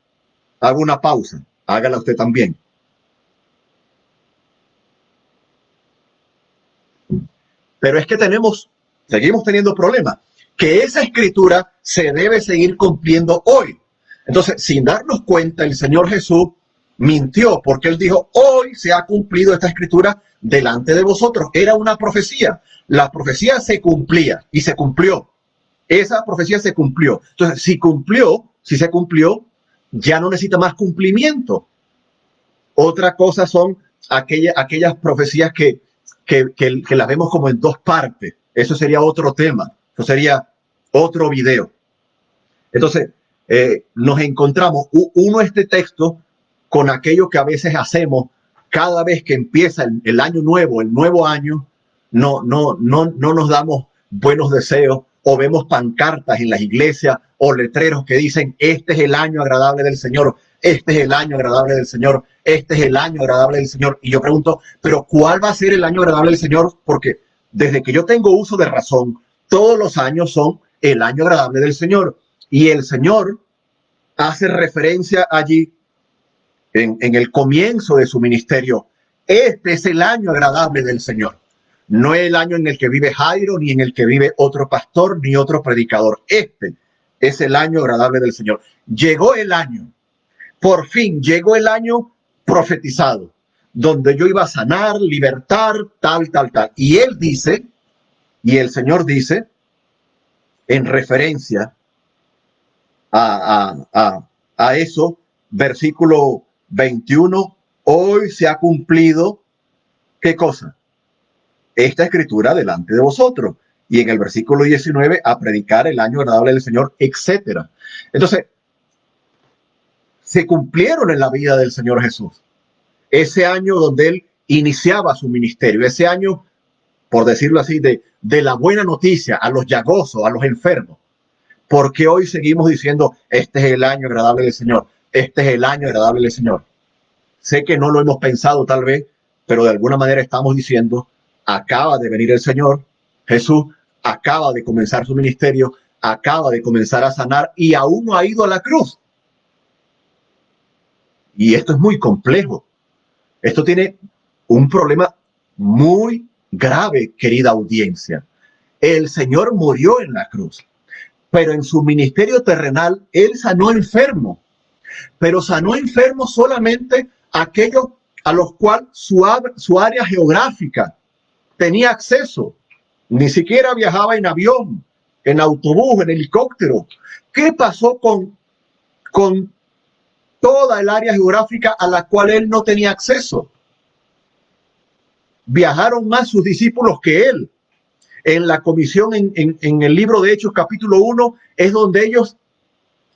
Hago una pausa, hágala usted también. Pero es que seguimos teniendo problemas, que esa escritura se debe seguir cumpliendo hoy. Entonces, sin darnos cuenta, el Señor Jesús mintió porque él dijo: hoy se ha cumplido esta escritura delante de vosotros. Era una profecía. La profecía se cumplía y se cumplió. Esa profecía se cumplió. Entonces, si se cumplió, ya no necesita más cumplimiento. Otra cosa son aquellas profecías que las vemos como en dos partes. Eso sería otro tema. Eso sería otro video. Entonces, nos encontramos este texto con aquello que a veces hacemos cada vez que empieza el año nuevo, el nuevo año. No nos damos buenos deseos o vemos pancartas en las iglesias o letreros que dicen: este es el año agradable del Señor, este es el año agradable del Señor, este es el año agradable del Señor. Y yo pregunto, ¿pero cuál va a ser el año agradable del Señor? Porque desde que yo tengo uso de razón, todos los años son el año agradable del Señor. Y el Señor hace referencia allí en el comienzo de su ministerio: este es el año agradable del Señor. No es el año en el que vive Jairo, ni en el que vive otro pastor, ni otro predicador. Este es el año agradable del Señor. Llegó el año, por fin llegó el año profetizado, donde yo iba a sanar, libertar, tal, tal, tal. Y él dice, y el Señor dice, en referencia a eso, versículo 21, hoy se ha cumplido, ¿qué cosa? Esta escritura delante de vosotros. Y en el versículo 19, a predicar el año agradable del Señor, etcétera. Entonces, se cumplieron en la vida del Señor Jesús. Ese año donde él iniciaba su ministerio, ese año, por decirlo así, de la buena noticia a los llagosos, a los enfermos. Porque hoy seguimos diciendo, este es el año agradable del Señor, este es el año agradable del Señor. Sé que no lo hemos pensado tal vez, pero de alguna manera estamos diciendo, acaba de venir el Señor, Jesús acaba de comenzar su ministerio, acaba de comenzar a sanar y aún no ha ido a la cruz. Y esto es muy complejo. Esto tiene un problema muy grave, querida audiencia. El Señor murió en la cruz, pero en su ministerio terrenal, él sanó enfermos, pero sanó enfermos solamente aquellos a los cuales su área geográfica tenía acceso. Ni siquiera viajaba en avión, en autobús, en helicóptero. ¿Qué pasó con toda el área geográfica a la cual él no tenía acceso? Viajaron más sus discípulos que él. En la comisión, en el libro de Hechos, capítulo 1, es donde ellos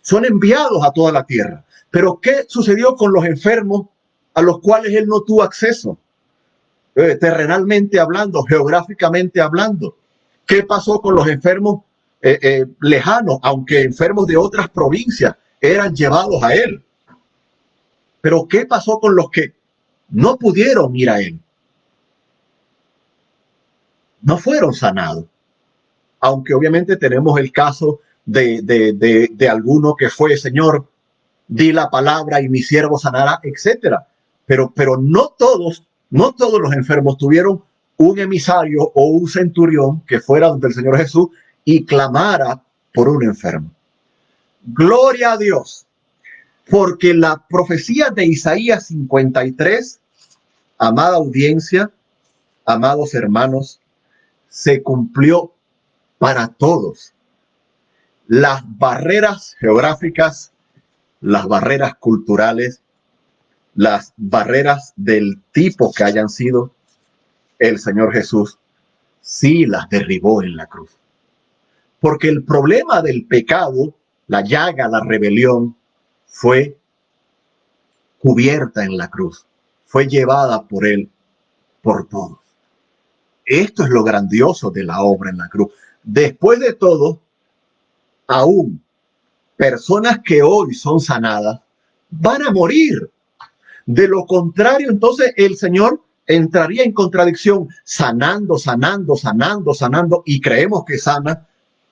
son enviados a toda la tierra. Pero ¿qué sucedió con los enfermos a los cuales él no tuvo acceso? Terrenalmente hablando, geográficamente hablando. ¿Qué pasó con los enfermos lejanos, aunque enfermos de otras provincias eran llevados a él? Pero ¿qué pasó con los que no pudieron ir a él? No fueron sanados. Aunque obviamente tenemos el caso de alguno que fue, Señor, di la palabra y mi siervo sanará, etcétera. Pero no todos los enfermos tuvieron un emisario o un centurión que fuera donde el Señor Jesús y clamara por un enfermo. Gloria a Dios, porque la profecía de Isaías 53, amada audiencia, amados hermanos, se cumplió para todos. Las barreras geográficas, las barreras culturales, las barreras del tipo que hayan sido, el Señor Jesús sí las derribó en la cruz. Porque el problema del pecado, la llaga, la rebelión, fue cubierta en la cruz, fue llevada por él, por todos. Esto es lo grandioso de la obra en la cruz. Después de todo, aún personas que hoy son sanadas van a morir. De lo contrario, entonces el Señor entraría en contradicción, sanando, sanando, sanando, sanando, y creemos que sana,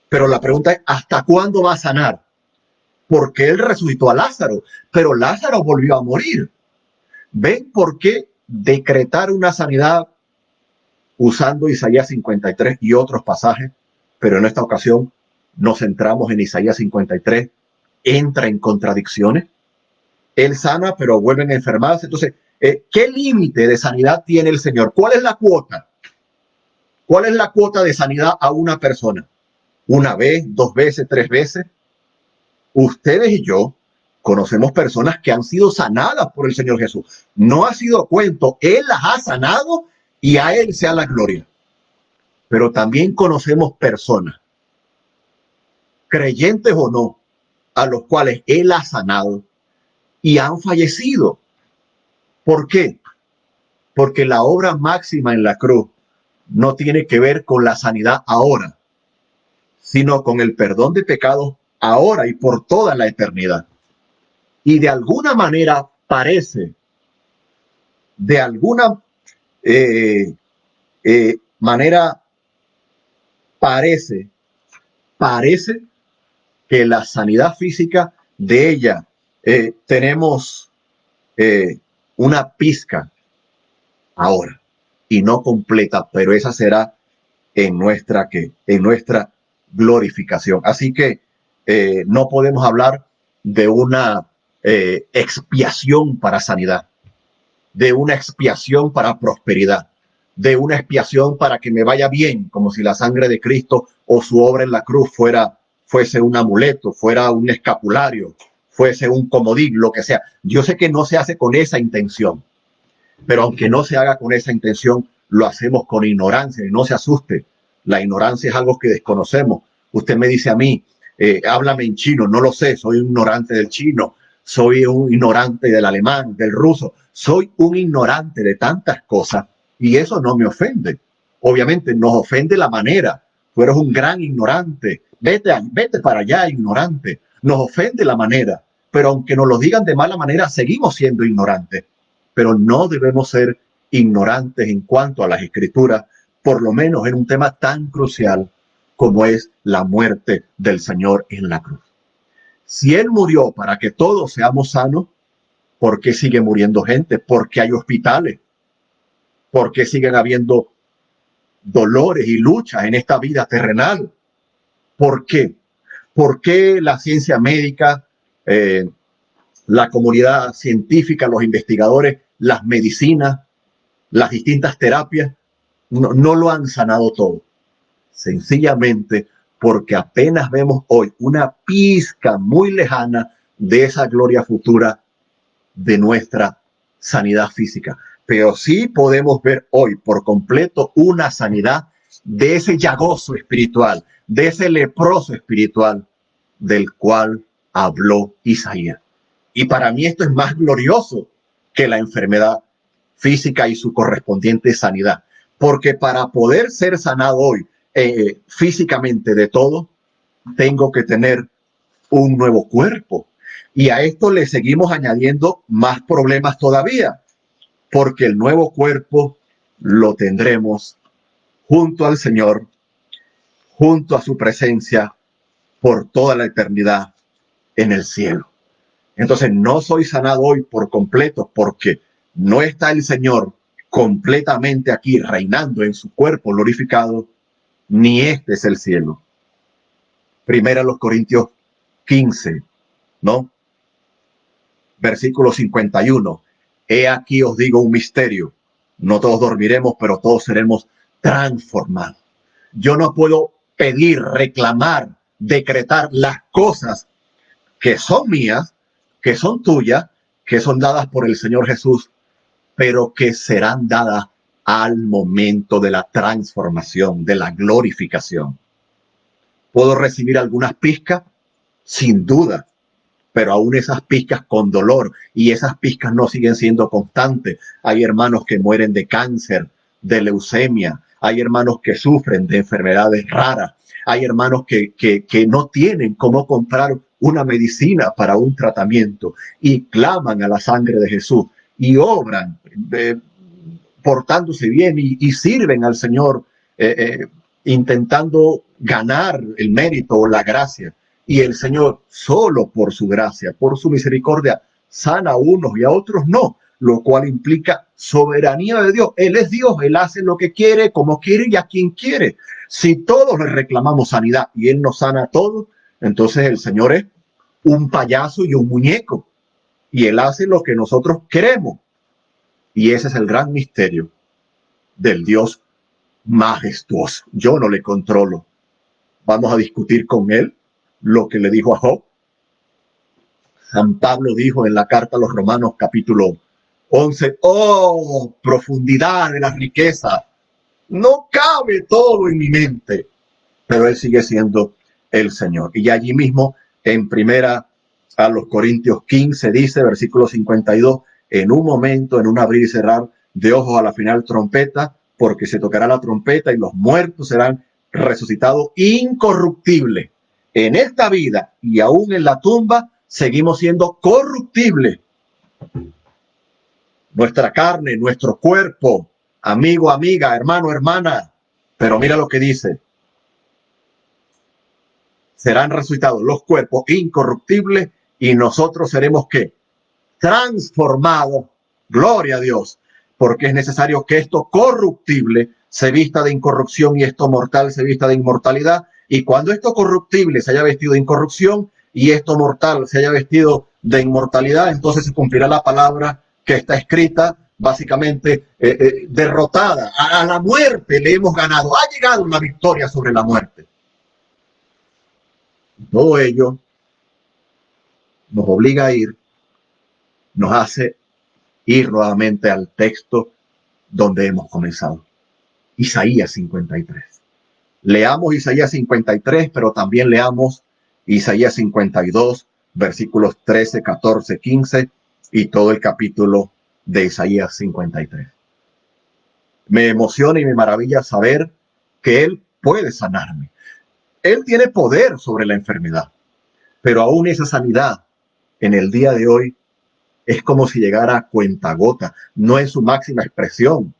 pero la pregunta es, ¿hasta cuándo va a sanar? Porque Él resucitó a Lázaro, pero Lázaro volvió a morir. ¿Ven por qué decretar una sanidad usando Isaías 53 y otros pasajes? Pero en esta ocasión nos centramos en Isaías 53, entra en contradicciones. Él sana, pero vuelven a enfermarse. Entonces, ¿qué límite de sanidad tiene el Señor? ¿Cuál es la cuota? ¿Cuál es la cuota de sanidad a una persona? ¿Una vez, dos veces, tres veces? Ustedes y yo conocemos personas que han sido sanadas por el Señor Jesús. No ha sido cuento, Él las ha sanado y a Él sea la gloria. Pero también conocemos personas, creyentes o no, a los cuales Él ha sanado y han fallecido. ¿Por qué? Porque la obra máxima en la cruz no tiene que ver con la sanidad ahora, sino con el perdón de pecados ahora y por toda la eternidad. Y de alguna manera parece, de alguna manera parece que la sanidad física de ella tenemos una pizca ahora. y no completa, pero esa será en nuestra, ¿qué? En nuestra glorificación. Así que no podemos hablar de una expiación para sanidad, de una expiación para prosperidad, de una expiación para que me vaya bien, como si la sangre de Cristo o su obra en la cruz fuese un amuleto, fuera un escapulario, fuese un comodín, lo que sea. Yo sé que no se hace con esa intención, pero aunque no se haga con esa intención, lo hacemos con ignorancia. Y no se asuste, la ignorancia es algo que desconocemos. Usted me dice a mí, háblame en chino, no lo sé, soy un ignorante del chino, soy un ignorante del alemán, del ruso, soy un ignorante de tantas cosas y eso no me ofende. Obviamente nos ofende la manera, tú eres un gran ignorante, vete para allá, ignorante. Nos ofende la manera, pero aunque nos lo digan de mala manera, seguimos siendo ignorantes. Pero no debemos ser ignorantes en cuanto a las escrituras, por lo menos en un tema tan crucial como es la muerte del Señor en la cruz. Si Él murió para que todos seamos sanos, ¿por qué sigue muriendo gente? ¿Por qué hay hospitales? ¿Por qué siguen habiendo dolores y luchas en esta vida terrenal? ¿Por qué? ¿Por qué la ciencia médica, la comunidad científica, los investigadores, las medicinas, las distintas terapias no lo han sanado todo? Sencillamente porque apenas vemos hoy una pizca muy lejana de esa gloria futura de nuestra sanidad física. Pero sí podemos ver hoy por completo una sanidad de ese llagoso espiritual, de ese leproso espiritual del cual habló Isaías. Y para mí esto es más glorioso que la enfermedad física y su correspondiente sanidad. Porque para poder ser sanado hoy físicamente de todo, tengo que tener un nuevo cuerpo. Y a esto le seguimos añadiendo más problemas todavía, porque el nuevo cuerpo lo tendremos junto al Señor, junto a su presencia por toda la eternidad en el cielo. Entonces no soy sanado hoy por completo porque no está el Señor completamente aquí reinando en su cuerpo glorificado, ni este es el cielo. Primera los Corintios 15, ¿no? Versículo 51. He aquí os digo un misterio. No todos dormiremos, pero todos seremos transformados. Yo no puedo pedir, reclamar, decretar las cosas que son mías, que son tuyas, que son dadas por el Señor Jesús, pero que serán dadas al momento de la transformación, de la glorificación. ¿Puedo recibir algunas pizcas? Sin duda, pero aún esas pizcas con dolor, y esas pizcas no siguen siendo constantes. Hay hermanos que mueren de cáncer, de leucemia, hay hermanos que sufren de enfermedades raras, hay hermanos que no tienen cómo comprar una medicina para un tratamiento y claman a la sangre de Jesús y obran portándose bien y sirven al Señor intentando ganar el mérito o la gracia. Y el Señor, solo por su gracia, por su misericordia, sana a unos y a otros no, lo cual implica soberanía de Dios. Él es Dios, Él hace lo que quiere, como quiere y a quien quiere. Si todos le reclamamos sanidad y Él nos sana a todos, entonces el Señor es un payaso y un muñeco. Y Él hace lo que nosotros queremos. Y ese es el gran misterio del Dios majestuoso. Yo no le controlo. Vamos a discutir con Él lo que le dijo a Job. San Pablo dijo en la carta a los Romanos capítulo 11, oh, profundidad de la riqueza, no cabe todo en mi mente, pero Él sigue siendo el Señor. Y allí mismo en primera a los Corintios 15 dice, versículo 52, en un momento, en un abrir y cerrar de ojos a la final trompeta, porque se tocará la trompeta y los muertos serán resucitados incorruptibles. En esta vida y aún en la tumba seguimos siendo corruptibles. Nuestra carne, nuestro cuerpo, amigo, amiga, hermano, hermana. Pero mira lo que dice. Serán resucitados los cuerpos incorruptibles y nosotros seremos ¿qué? Transformados, gloria a Dios, porque es necesario que esto corruptible se vista de incorrupción y esto mortal se vista de inmortalidad. Y cuando esto corruptible se haya vestido de incorrupción y esto mortal se haya vestido de inmortalidad, entonces se cumplirá la palabra que está escrita, básicamente derrotada. A la muerte le hemos ganado, ha llegado una victoria sobre la muerte. Todo ello nos obliga a ir, nos hace ir nuevamente al texto donde hemos comenzado. Isaías 53. Leamos Isaías 53, pero también leamos Isaías 52, versículos 13, 14, 15 y todo el capítulo de Isaías 53. Me emociona y me maravilla saber que Él puede sanarme. Él tiene poder sobre la enfermedad, pero aún esa sanidad en el día de hoy es como si llegara a cuentagota, no en su máxima expresión,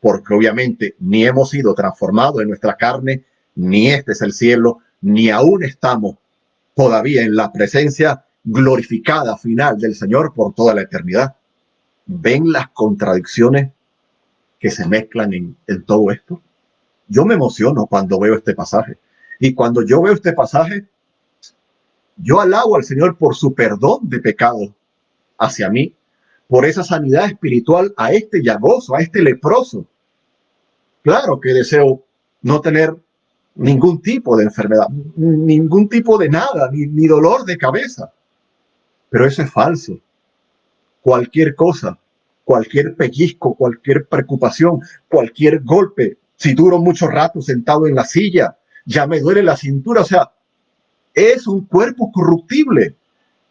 porque obviamente ni hemos sido transformados en nuestra carne, ni este es el cielo, ni aún estamos todavía en la presencia glorificada final del Señor por toda la eternidad. ¿Ven las contradicciones que se mezclan en todo esto? Yo me emociono cuando veo este pasaje. Y cuando yo veo este pasaje, yo alabo al Señor por su perdón de pecados hacia mí, por esa sanidad espiritual a este llagoso, a este leproso. Claro que deseo no tener ningún tipo de enfermedad, ningún tipo de nada, ni dolor de cabeza. Pero eso es falso. Cualquier cosa, cualquier pellizco, cualquier preocupación, cualquier golpe, si duro mucho rato sentado en la silla, ya me duele la cintura, o sea, es un cuerpo corruptible.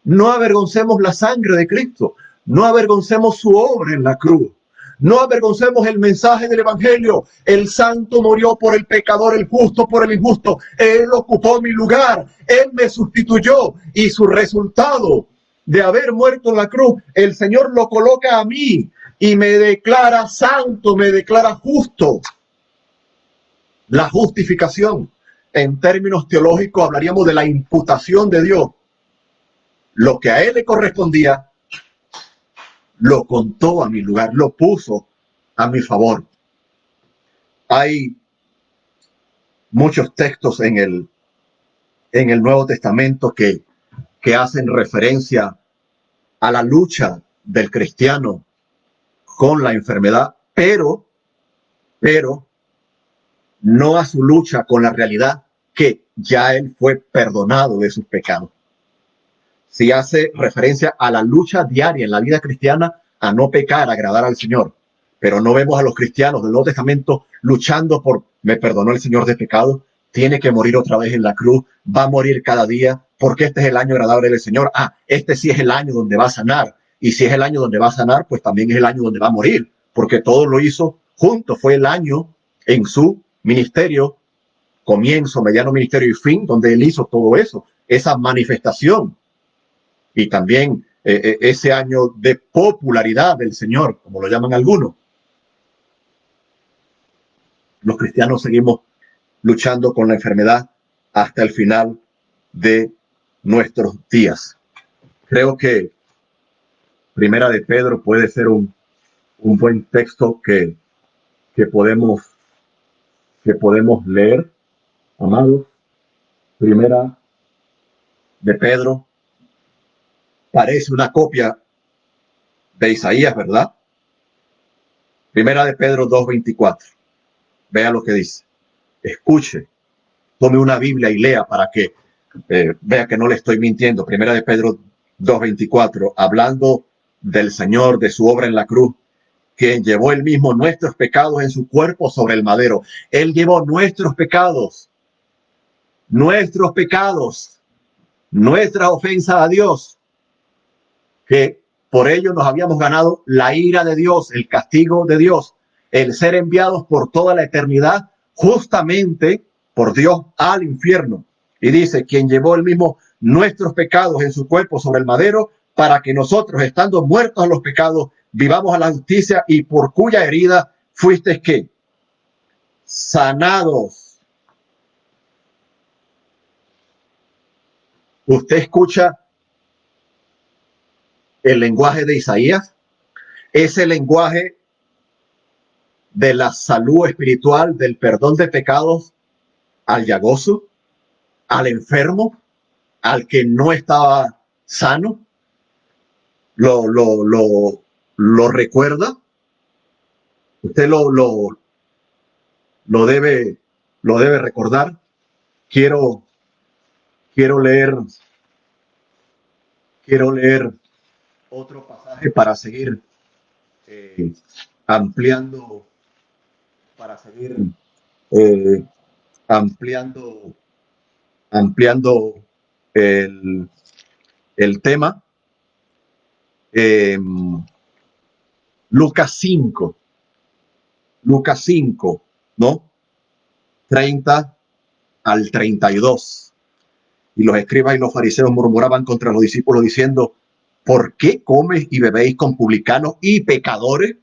No avergoncemos la sangre de Cristo, no avergoncemos su obra en la cruz. No avergoncemos el mensaje del evangelio. El santo murió por el pecador, el justo por el injusto. Él ocupó mi lugar, Él me sustituyó y su resultado de haber muerto en la cruz, el Señor lo coloca a mí y me declara santo, me declara justo. La justificación, en términos teológicos, hablaríamos de la imputación de Dios. Lo que a Él le correspondía, lo contó a mi lugar, lo puso a mi favor. Hay muchos textos en el Nuevo Testamento que hacen referencia a la lucha del cristiano con la enfermedad, pero no a su lucha con la realidad que ya él fue perdonado de sus pecados. Si hace referencia a la lucha diaria en la vida cristiana, a no pecar, a agradar al Señor. Pero no vemos a los cristianos del Nuevo Testamento luchando por, me perdonó el Señor de pecado, tiene que morir otra vez en la cruz, va a morir cada día, porque este es el año agradable del Señor. Este sí es el año donde va a sanar. Y si es el año donde va a sanar, pues también es el año donde va a morir, porque todo lo hizo junto. Fue el año en su ministerio, comienzo, mediano ministerio y fin, donde él hizo todo eso, esa manifestación. Y también ese año de popularidad del Señor, como lo llaman algunos. Los cristianos seguimos luchando con la enfermedad hasta el final de nuestros días. Creo que Primera de Pedro puede ser un buen texto que podemos leer, amados. Primera de Pedro parece una copia de Isaías, ¿verdad? Primera de Pedro 2:24. Vea lo que dice. Escuche, tome una Biblia y lea para que vea que no le estoy mintiendo. Primera de Pedro 2:24, hablando del Señor, de su obra en la cruz, quien llevó él mismo nuestros pecados en su cuerpo sobre el madero. Él llevó nuestros pecados, nuestra ofensa a Dios, que por ello nos habíamos ganado la ira de Dios, el castigo de Dios, el ser enviados por toda la eternidad justamente por Dios al infierno. Y dice, quien llevó él mismo nuestros pecados en su cuerpo sobre el madero, para que nosotros, estando muertos a los pecados, vivamos a la justicia, y por cuya herida fuisteis ¿qué? Sanados. ¿Usted escucha el lenguaje de Isaías? Ese lenguaje de la salud espiritual, del perdón de pecados al llagoso, al enfermo, al que no estaba sano. Lo recuerda. Usted lo debe, lo debe recordar. Quiero, quiero leer, quiero leer otro pasaje para seguir eh, ampliando, para seguir eh, ampliando, ampliando el, el tema. Eh, Lucas 5, Lucas 5, ¿no? 30 al 32. Y los escribas y los fariseos murmuraban contra los discípulos diciendo, ¿por qué comes y bebéis con publicanos y pecadores?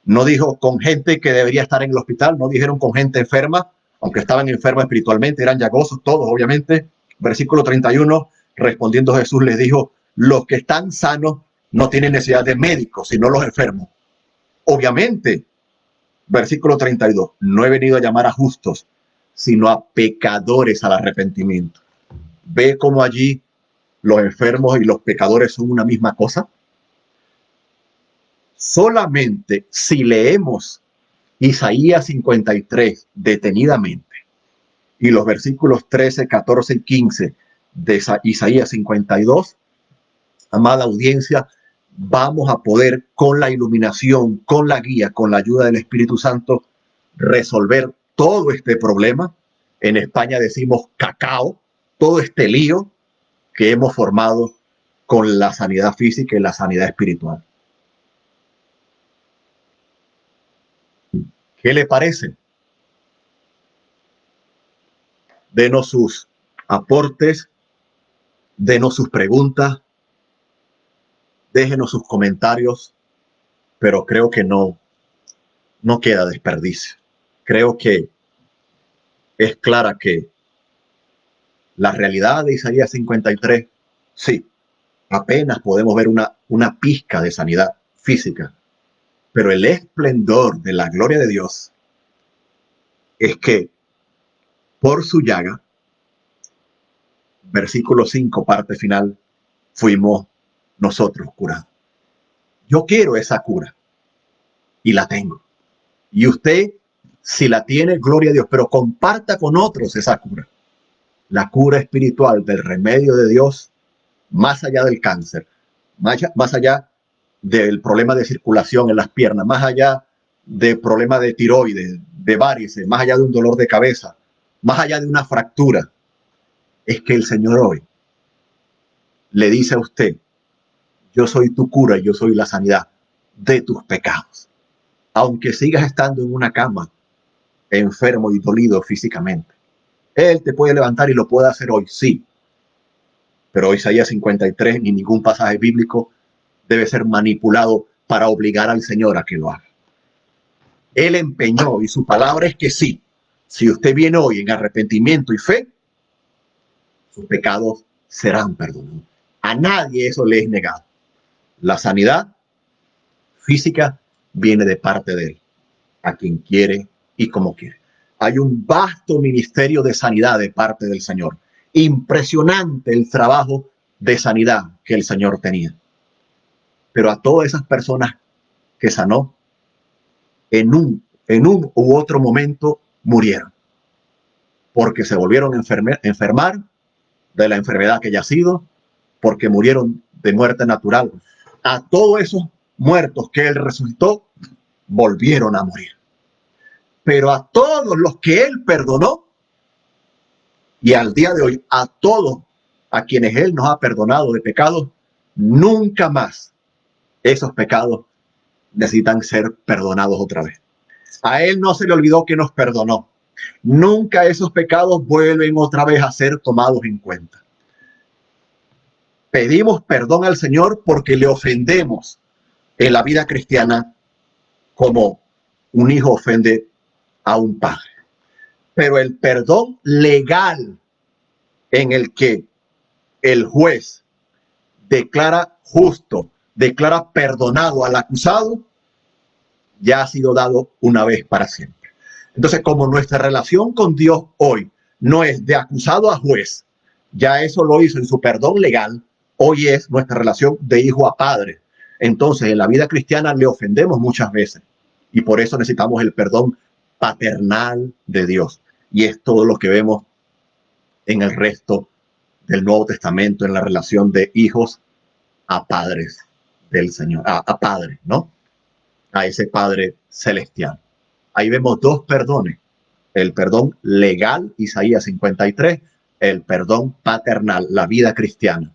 No dijo con gente que debería estar en el hospital, no dijeron con gente enferma, aunque estaban enfermos espiritualmente, eran llagosos todos, obviamente. Versículo 31, respondiendo Jesús les dijo, los que están sanos no tienen necesidad de médicos, sino los enfermos. Obviamente, versículo 32, no he venido a llamar a justos, sino a pecadores al arrepentimiento. ¿Ve cómo allí los enfermos y los pecadores son una misma cosa? Solamente si leemos Isaías 53 detenidamente y los versículos 13, 14 y 15 de Isaías 52, amada audiencia, vamos a poder con la iluminación, con la guía, con la ayuda del Espíritu Santo, resolver todo este problema. En España decimos cacao, todo este lío que hemos formado con la sanidad física y la sanidad espiritual. ¿Qué le parece? Denos sus aportes, denos sus preguntas, déjenos sus comentarios, pero creo que no queda desperdicio. Creo que es clara que la realidad de Isaías 53, sí, apenas podemos ver una pizca de sanidad física, pero el esplendor de la gloria de Dios es que por su llaga, versículo 5, parte final, fuimos nosotros curados. Yo quiero esa cura y la tengo. Y usted, si la tiene, gloria a Dios, pero comparta con otros esa cura. La cura espiritual del remedio de Dios, más allá del cáncer, más allá del problema de circulación en las piernas, más allá del problema de tiroides, de varices, más allá de un dolor de cabeza, más allá de una fractura, es que el Señor hoy le dice a usted, yo soy tu cura y yo soy la sanidad de tus pecados. Aunque sigas estando en una cama, enfermo y dolido físicamente, Él te puede levantar y lo puede hacer hoy, sí. Pero Isaías 53 ni ningún pasaje bíblico debe ser manipulado para obligar al Señor a que lo haga. Él empeñó y su palabra es que sí. Si usted viene hoy en arrepentimiento y fe, sus pecados serán perdonados. A nadie eso le es negado. La sanidad física viene de parte de Él, a quien quiere y como quiere. Hay un vasto ministerio de sanidad de parte del Señor. Impresionante el trabajo de sanidad que el Señor tenía. Pero a todas esas personas que sanó, en un u otro momento murieron, porque se volvieron a enfermar de la enfermedad que ya ha sido, porque murieron de muerte natural. A todos esos muertos que Él resucitó, volvieron a morir. Pero a todos los que Él perdonó, y al día de hoy a todos a quienes Él nos ha perdonado de pecados, nunca más esos pecados necesitan ser perdonados otra vez. A Él no se le olvidó que nos perdonó. Nunca esos pecados vuelven otra vez a ser tomados en cuenta. Pedimos perdón al Señor porque le ofendemos en la vida cristiana como un hijo ofende a un padre. Pero el perdón legal en el que el juez declara justo, declara perdonado al acusado, ya ha sido dado una vez para siempre. Entonces, como nuestra relación con Dios hoy no es de acusado a juez, ya eso lo hizo en su perdón legal, hoy es nuestra relación de hijo a padre. Entonces, en la vida cristiana le ofendemos muchas veces y por eso necesitamos el perdón paternal de Dios. Y es todo lo que vemos en el resto del Nuevo Testamento, en la relación de hijos a padres del Señor, a padre, ¿no? A ese Padre celestial. Ahí vemos dos perdones, el perdón legal, Isaías 53, el perdón paternal, la vida cristiana,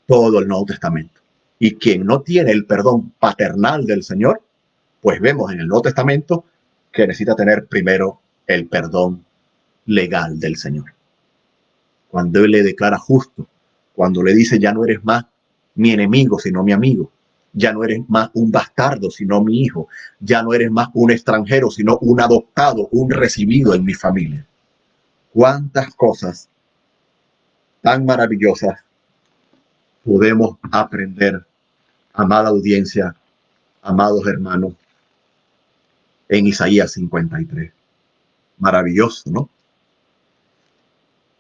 todo el Nuevo Testamento. Y quien no tiene el perdón paternal del Señor, pues vemos en el Nuevo Testamento que necesita tener primero el perdón legal del Señor. Cuando Él le declara justo, cuando le dice ya no eres más mi enemigo, sino mi amigo, ya no eres más un bastardo, sino mi hijo, ya no eres más un extranjero, sino un adoptado, un recibido en mi familia. Cuántas cosas tan maravillosas podemos aprender, amada audiencia, amados hermanos, en Isaías 53. Maravilloso, ¿no?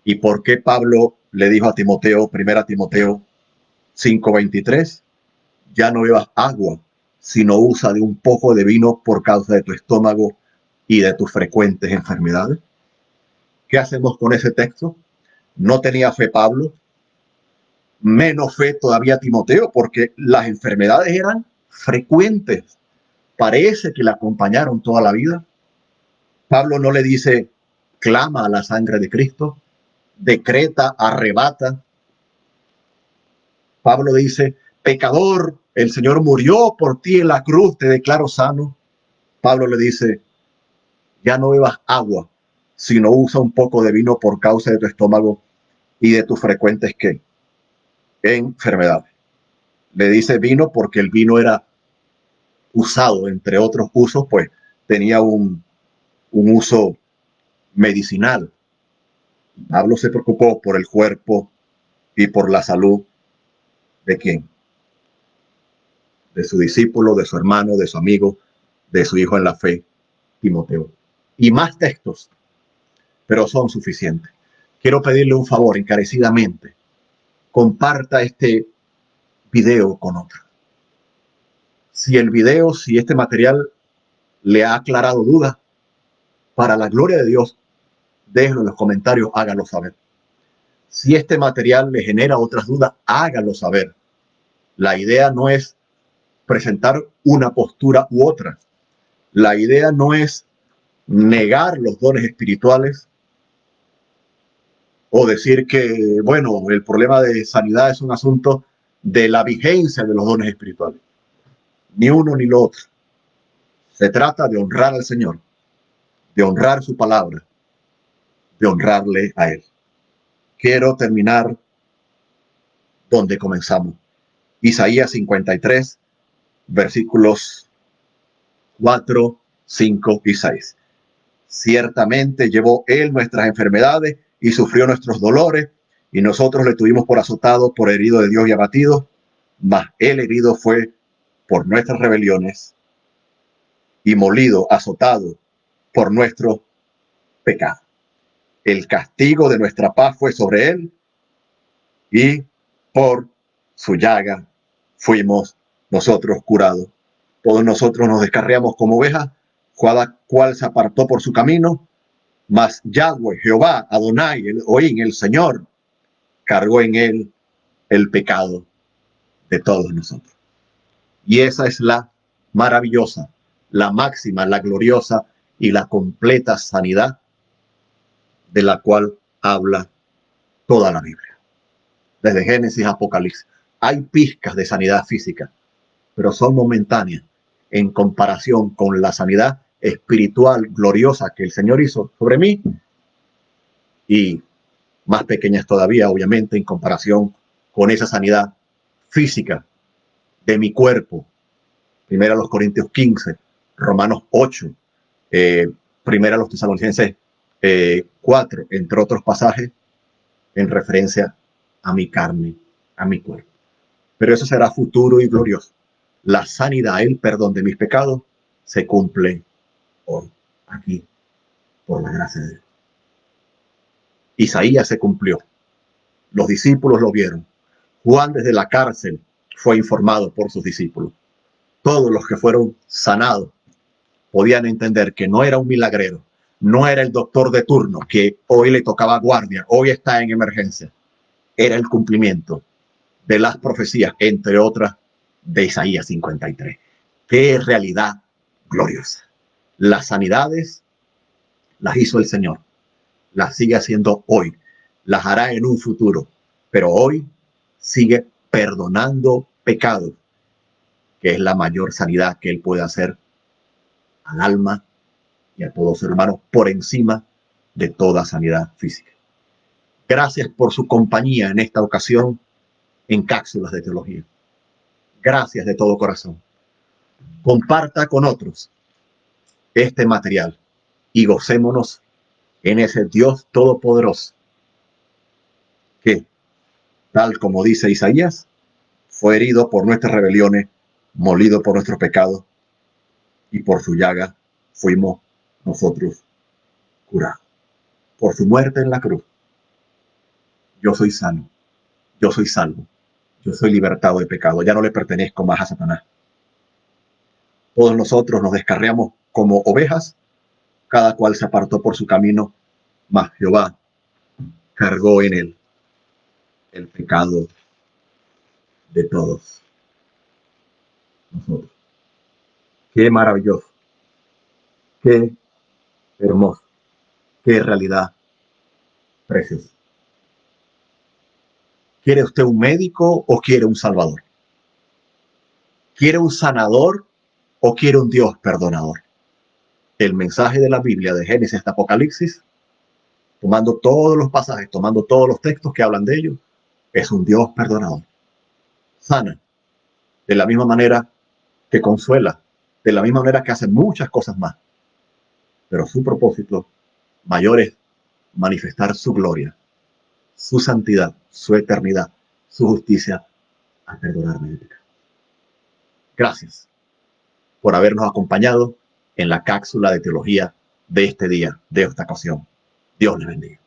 ¿Y por qué Pablo le dijo a Timoteo, 1 Timoteo 5:23, ya no bebas agua, sino usa de un poco de vino por causa de tu estómago y de tus frecuentes enfermedades? ¿Qué hacemos con ese texto? No tenía fe Pablo, menos fe todavía Timoteo, porque las enfermedades eran frecuentes. Parece que la acompañaron toda la vida. Pablo no le dice, clama a la sangre de Cristo, decreta, arrebata. Pablo dice, pecador, el Señor murió por ti en la cruz, te declaro sano. Pablo le dice, ya no bebas agua, sino usa un poco de vino por causa de tu estómago y de tus frecuentes ¿qué? Enfermedades. Le dice vino porque el vino era usado, entre otros usos, pues tenía un uso medicinal. Pablo se preocupó por el cuerpo y por la salud de quién, de su discípulo, de su hermano, de su amigo, de su hijo en la fe, Timoteo. Y más textos, pero son suficientes. Quiero pedirle un favor encarecidamente. Comparta este video con otro. Si el video, si este material le ha aclarado dudas, para la gloria de Dios, déjenlo en los comentarios, háganlo saber. Si este material le genera otras dudas, háganlo saber. La idea no es presentar una postura u otra. La idea no es negar los dones espirituales o decir que, bueno, el problema de sanidad es un asunto de la vigencia de los dones espirituales. Ni uno ni lo otro. Se trata de honrar al Señor, de honrar su palabra, de honrarle a Él. Quiero terminar donde comenzamos. Isaías 53, versículos 4, 5 y 6. Ciertamente llevó Él nuestras enfermedades y sufrió nuestros dolores, y nosotros le tuvimos por azotado, por herido de Dios y abatido, mas Él herido fue por nuestras rebeliones y molido, azotado por nuestros pecados. El castigo de nuestra paz fue sobre Él, y por su llaga fuimos nosotros curados. Todos nosotros nos descarriamos como ovejas, cada cual se apartó por su camino, mas Yahweh, Jehová, Adonai, el Señor, cargó en él el pecado de todos nosotros. Y esa es la maravillosa, la máxima, la gloriosa y la completa sanidad de la cual habla toda la Biblia. Desde Génesis a Apocalipsis. Hay pizcas de sanidad física, pero son momentáneas en comparación con la sanidad espiritual gloriosa que el Señor hizo sobre mí, y más pequeñas todavía, obviamente, en comparación con esa sanidad física de mi cuerpo. Primero a los Corintios 15, Romanos 8, primero a los Tesalonicenses 4, entre otros pasajes en referencia a mi carne, a mi cuerpo. Pero eso será futuro y glorioso. La sanidad, el perdón de mis pecados, se cumple hoy, aquí, por la gracia de Dios. Isaías se cumplió. Los discípulos lo vieron. Juan desde la cárcel fue informado por sus discípulos. Todos los que fueron sanados podían entender que no era un milagrero, no era el doctor de turno que hoy le tocaba guardia, hoy está en emergencia. Era el cumplimiento de las profecías, entre otras, de Isaías 53. ¡Qué realidad gloriosa! Las sanidades las hizo el Señor, las sigue haciendo hoy, las hará en un futuro, pero hoy sigue perdonando pecados, que es la mayor sanidad que Él puede hacer al alma y a todo ser humano, por encima de toda sanidad física. Gracias por su compañía en esta ocasión en Cápsulas de Teología. Gracias de todo corazón. Comparta con otros este material y gocémonos en ese Dios todopoderoso que, tal como dice Isaías, fue herido por nuestras rebeliones, molido por nuestros pecados, y por su llaga fuimos nosotros curados. Por su muerte en la cruz, yo soy sano, yo soy salvo, yo soy libertado de pecado, ya no le pertenezco más a Satanás. Todos nosotros nos descarriamos como ovejas, cada cual se apartó por su camino, mas Jehová cargó en él el pecado de todos nosotros. Qué maravilloso, qué hermoso, qué realidad preciosa. ¿Quiere usted un médico o quiere un salvador? ¿Quiere un sanador o quiere un Dios perdonador? El mensaje de la Biblia, de Génesis hasta Apocalipsis, tomando todos los pasajes, tomando todos los textos que hablan de ello, es un Dios perdonador. Sana, de la misma manera que consuela, de la misma manera que hace muchas cosas más. Pero su propósito mayor es manifestar su gloria, su santidad, su eternidad, su justicia al perdonarme de pecado. Gracias por habernos acompañado en la cápsula de teología de este día, de esta ocasión. Dios les bendiga.